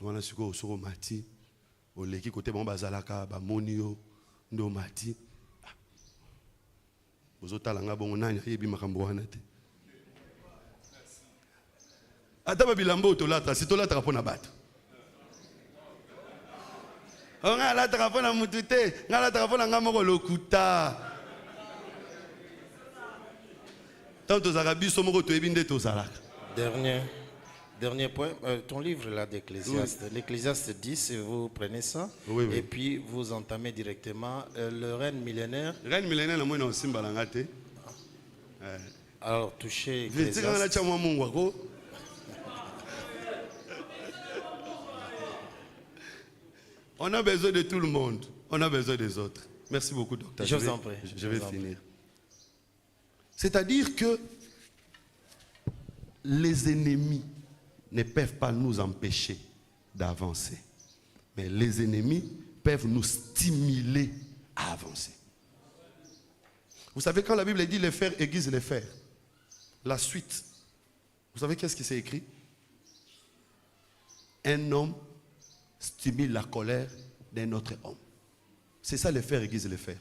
S1: Voilà ce que sur mati, au leki côté bon bazalaka, ba monio, ndo mati. Bozotalanga bongo nanya yebi makambo wana te. Ata ba bilambo tolata, si tolata pona bato. Nga la trapona mutute, nga la trapona nga moko lokuta. Tant aux Arabes, sommes retrouvés aux Arabes.
S2: Dernier point, ton livre là d'Ecclésiaste, l'Ecclésiaste 10, et vous prenez ça,
S1: oui.
S2: Et puis vous entamez directement le règne millénaire.
S1: Règne millénaire, moi, non, c'est balangate.
S2: Alors, touchez Ecclésiaste.
S1: On a besoin de tout le monde, on a besoin des autres. Merci beaucoup, docteur.
S2: Je vous en prie.
S1: Je vais finir. C'est-à-dire que les ennemis ne peuvent pas nous empêcher d'avancer. Mais les ennemis peuvent nous stimuler à avancer. Vous savez, quand la Bible dit les fers aiguisent les fers, la suite, vous savez qu'est-ce qui s'est écrit? Un homme stimule la colère d'un autre homme. C'est ça les fers aiguisent les fers.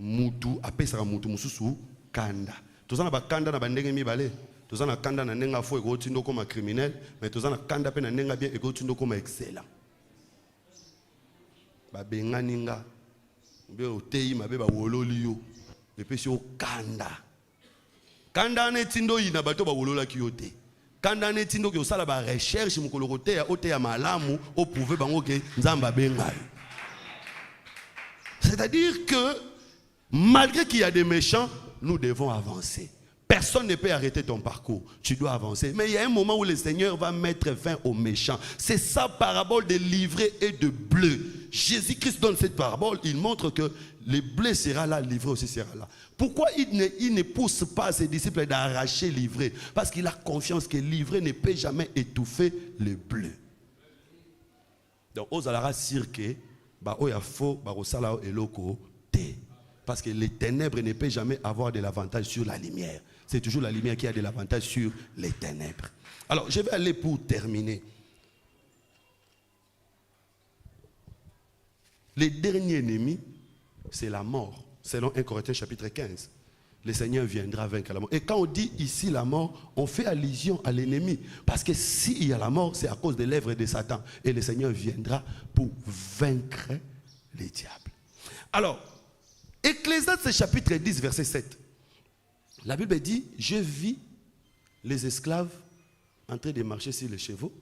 S1: Mutu, après ça, mutu, mususu, kanda. Tout ça, on a kanda na bandenge mi balé. Tout ça, on a kanda na nenga fo ego tindo comme criminel, mais tout ça, on a kanda pe na nenga bien ego tindo comme excellent. Ba benga ninga, be otei mabe ba wololi yo, et puis si o kanda. Kanda ne tindo ina bato ba wolola ki yote. Kanda ne tindo ki osala ba recherche mukolo kote ya ote ya malamu o prouver bango ke nzamba benga. C'est-à-dire que malgré qu'il y a des méchants, nous devons avancer. Personne ne peut arrêter ton parcours. Tu dois avancer. Mais il y a un moment où le Seigneur va mettre fin aux méchants. C'est sa parabole de l'ivraie et de bleu. Jésus-Christ donne cette parabole. Il montre que le blé sera là, l'ivraie aussi sera là. Pourquoi il ne pousse pas ses disciples d'arracher l'ivraie? Parce qu'il a confiance que l'ivraie ne peut jamais étouffer le bleu. Donc, aux alara cirque, parce que les ténèbres ne peuvent jamais avoir de l'avantage sur la lumière. C'est toujours la lumière qui a de l'avantage sur les ténèbres. Alors, je vais aller pour terminer. Le dernier ennemi, c'est la mort. Selon 1 Corinthiens chapitre 15. Le Seigneur viendra vaincre la mort. Et quand on dit ici la mort, on fait allusion à l'ennemi. Parce que s'il y a la mort, c'est à cause de l'œuvre de Satan. Et le Seigneur viendra pour vaincre les diables. Alors, Ecclésiaste chapitre 10, verset 7. La Bible dit, je vis les esclaves en train de marcher sur les chevaux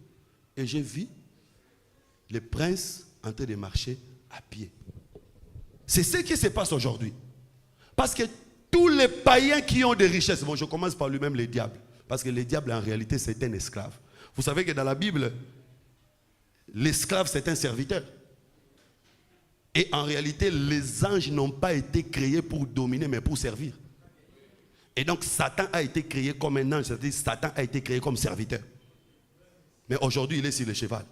S1: et je vis les princes en train de marcher à pied. C'est ce qui se passe aujourd'hui. Parce que tous les païens qui ont des richesses, bon, je commence par lui-même les diables, parce que les diables en réalité c'est un esclave. Vous savez que dans la Bible, l'esclave c'est un serviteur. Et en réalité, les anges n'ont pas été créés pour dominer, mais pour servir. Et donc, Satan a été créé comme un ange, c'est-à-dire Satan a été créé comme serviteur. Mais aujourd'hui, il est sur le cheval.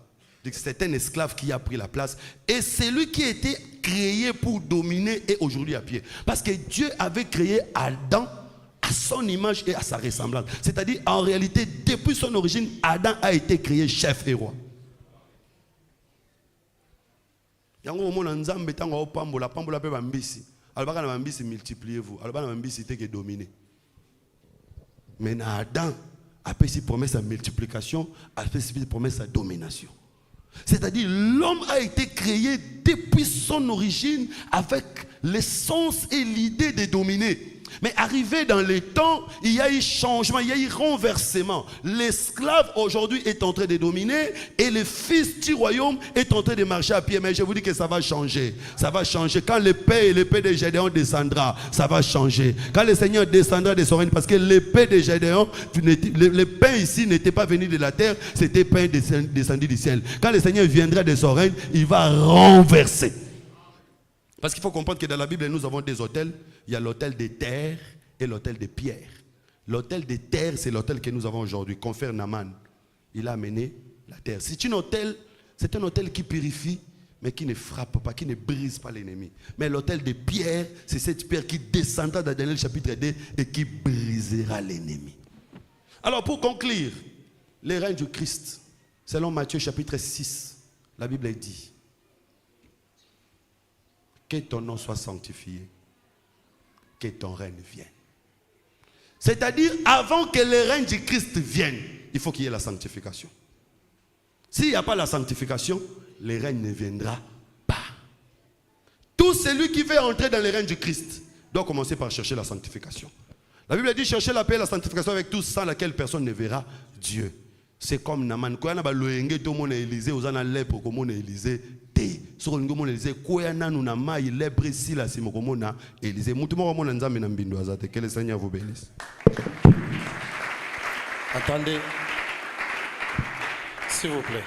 S1: C'est un esclave qui a pris la place. Et c'est lui qui a été créé pour dominer et aujourd'hui à pied. Parce que Dieu avait créé Adam à son image et à sa ressemblance. C'est-à-dire, en réalité, depuis son origine, Adam a été créé chef et roi. Yango omona nzambe tango opambola pambola pe bambisi alobaka na bambisi multipliez-vous alobaka na bambisi te que dominer mais na Adam apesi promesse à multiplication apesi promesse à domination. C'est-à-dire l'homme a été créé depuis son origine avec l'essence et l'idée de dominer. Mais arrivé dans les temps, il y a eu changement, il y a eu renversement. L'esclave aujourd'hui est en train de dominer et le fils du royaume est en train de marcher à pied. Mais je vous dis que ça va changer. Ça va changer. Quand l'épée de Gédéon descendra, ça va changer. Quand le Seigneur descendra de son règne, parce que l'épée de Gédéon, le pain ici n'était pas venu de la terre, c'était pain descendu du ciel. Quand le Seigneur viendra de son règne, il va renverser. Parce qu'il faut comprendre que dans la Bible, nous avons des autels. Il y a l'autel de terre et l'autel de pierre. L'autel de terre, c'est l'autel que nous avons aujourd'hui. Confère Naaman. Il a amené la terre. C'est un autel qui purifie, mais qui ne frappe pas, qui ne brise pas l'ennemi. Mais l'autel de pierre, c'est cette pierre qui descendra dans Daniel chapitre 2 et qui brisera l'ennemi. Alors pour conclure, le règne du Christ, selon Matthieu chapitre 6, la Bible dit, que ton nom soit sanctifié, que ton règne vienne. C'est-à-dire, avant que le règne du Christ vienne, il faut qu'il y ait la sanctification. S'il n'y a pas la sanctification, le règne ne viendra pas. Tout celui qui veut entrer dans le règne du Christ doit commencer par chercher la sanctification. La Bible dit chercher la paix et la sanctification avec tous, sans laquelle personne ne verra Dieu. C'est comme Naman. Quand on a loenge tout le monde Élysée, aux ana lèpre comme on Élysée, té. Sur le monde Élysée, quoi na nous na mai lèpre ici là, c'est mon comme on a Élysée. Moutouma comme on a nzambe na mbindo azate. Que le Seigneur vous bénisse.
S2: Attendez, s'il vous plaît.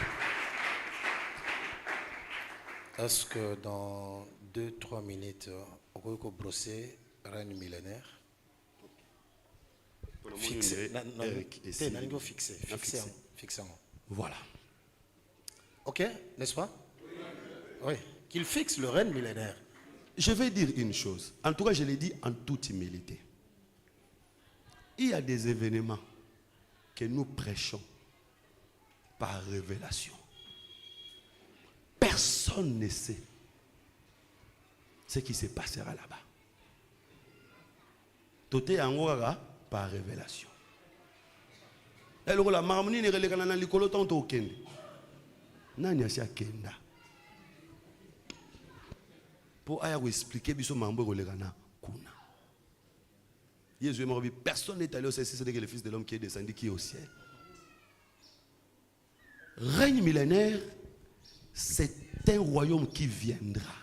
S2: Est-ce que dans 2-3 minutes, on peut brosser règne millénaire? Fixé. Fixé.
S1: Voilà.
S2: Ok, n'est-ce pas? Oui. Qu'il fixe le règne millénaire.
S1: Je vais dire une chose. En tout cas, je l'ai dit en toute humilité. Il y a des événements que nous prêchons par révélation. Personne ne sait ce qui se passera là-bas. Tout est en par révélation. Et la marmonie ne relève pas l'école tant au Kenya. Nani a kenda. Pour vous expliquer, biso mambo relève na kuna. Jésus m'a dit personne n'est allé au ciel, c'est que le Fils de l'homme qui est descendu qui est au ciel. Règne millénaire, c'est un royaume qui viendra.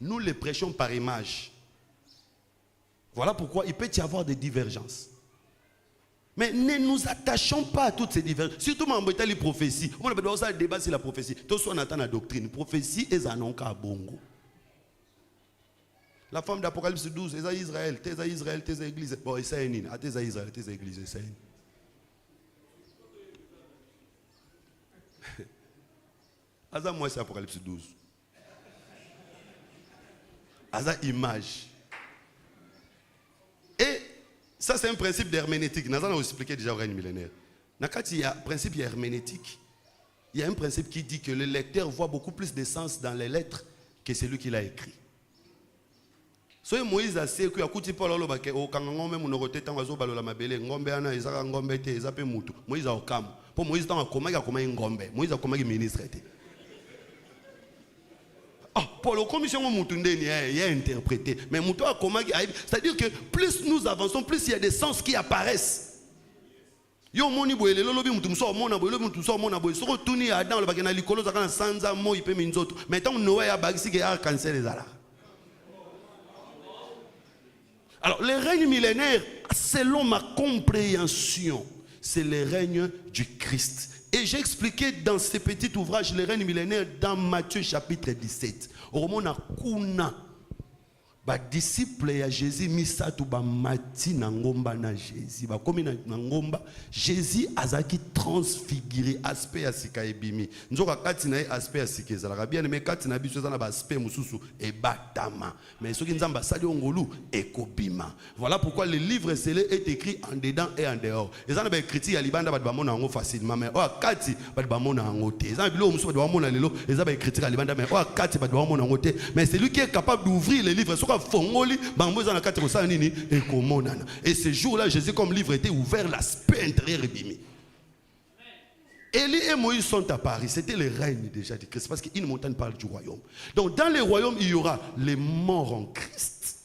S1: Nous le prêchons par image. Voilà pourquoi il peut y avoir des divergences. Mais ne nous attachons pas à toutes ces divergences. Surtout dans les prophéties. On a besoin de débat sur la prophétie. Tout ce qu'on attend la doctrine. Prophétie est un nom à bongo. La femme d'Apocalypse 12, c'est Israël, c'est Israël, c'est l'église. Bon, c'est une. C'est Israël, c'est l'église, c'est une. Asa moi c'est Apocalypse 12. Asa image. Et ça c'est un principe d'herméneutique. Nous allons expliquer déjà au règne millénaire. Quand il y a un principe herméneutique, il y a un principe qui dit que le lecteur voit beaucoup plus de sens dans les lettres que celui qui l'a écrit. So Moïse a dit que akuti Paul olobake o kangangombe munokote tango zo balola mabele ngombe ana ezaka ngombe te ezape mutu. Moïse a okam. Pour Moïse tango akoma ngombe. Moïse akoma ministre te. Ah, Paul au commission mutu ndeni il a interprété. Mais mutu akoma c'est-à-dire que plus nous avançons, plus il y a des sens qui apparaissent. Yo moni boye lelo lobi mutu mso mona boye lobi mutu mso mona boye soko tuni adam le bakena likolo zakana sanza mo ipe minzoto. Mais tant Noé a bagisi que a cancel les ala. Alors, le règne millénaire, selon ma compréhension, c'est le règne du Christ. Et j'ai expliqué dans ce petit ouvrage, le règne millénaire, dans Matthieu chapitre 17. Au moment où ba disciple ya Jésus misatu ba mati na ngomba na Jésus ba komi na ngomba Jésus azaki transfiguré aspect ya sika ebimi nzoka kati na aspect ya sika ezalaka bien mais kati na biso ezana ba aspect mususu e batama mais soki nzamba sali ongolu ekobima. Voilà pourquoi le livre scellé est écrit en dedans et en dehors. Ezana ba écrit ya libanda ba mona ngo facilement mais o kati ba mona ngo te ezana bilo mususu ba mona lelo ezaba écrit ya libanda mais o kati ba mona ngo te mais celui qui est capable d'ouvrir le livre et ce jour-là, Jésus comme livre était ouvert, l'aspect intérieur est bimé. Élie et Moïse sont à Paris. C'était le règne déjà du Christ. Parce qu'une montagne parle du royaume. Donc dans le royaume, il y aura les morts en Christ.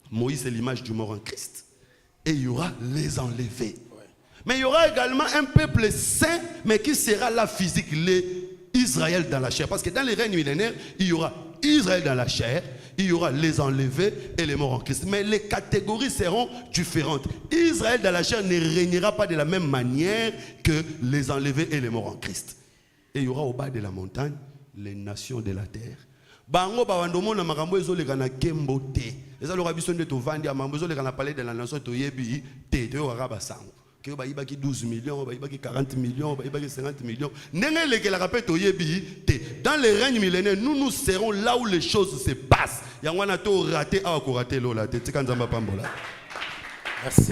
S1: Moïse est l'image du mort en Christ. Et il y aura les enlevés. Mais il y aura également un peuple saint, mais qui sera la physique, Israël dans la chair. Parce que dans les règnes millénaires, il y aura Israël dans la chair, il y aura les enlevés et les morts en Christ. Mais les catégories seront différentes. Israël dans la chair ne régnera pas de la même manière que les enlevés et les morts en Christ. Et il y aura au bas de la montagne les nations de la terre. Bango bawandomo na makambo ezoleka na kembo te. Ezaloka biso nde tovandi amambo ezoleka na palais de la nation toyebi te to waka basango. Que baïba qui 12 millions, baïba qui 40 millions, baïba qui 50 millions. Dans les règnes millénaires, nous serons là où les choses se passent.
S2: Merci.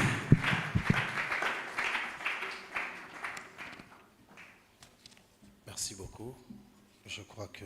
S2: Merci beaucoup. Je crois que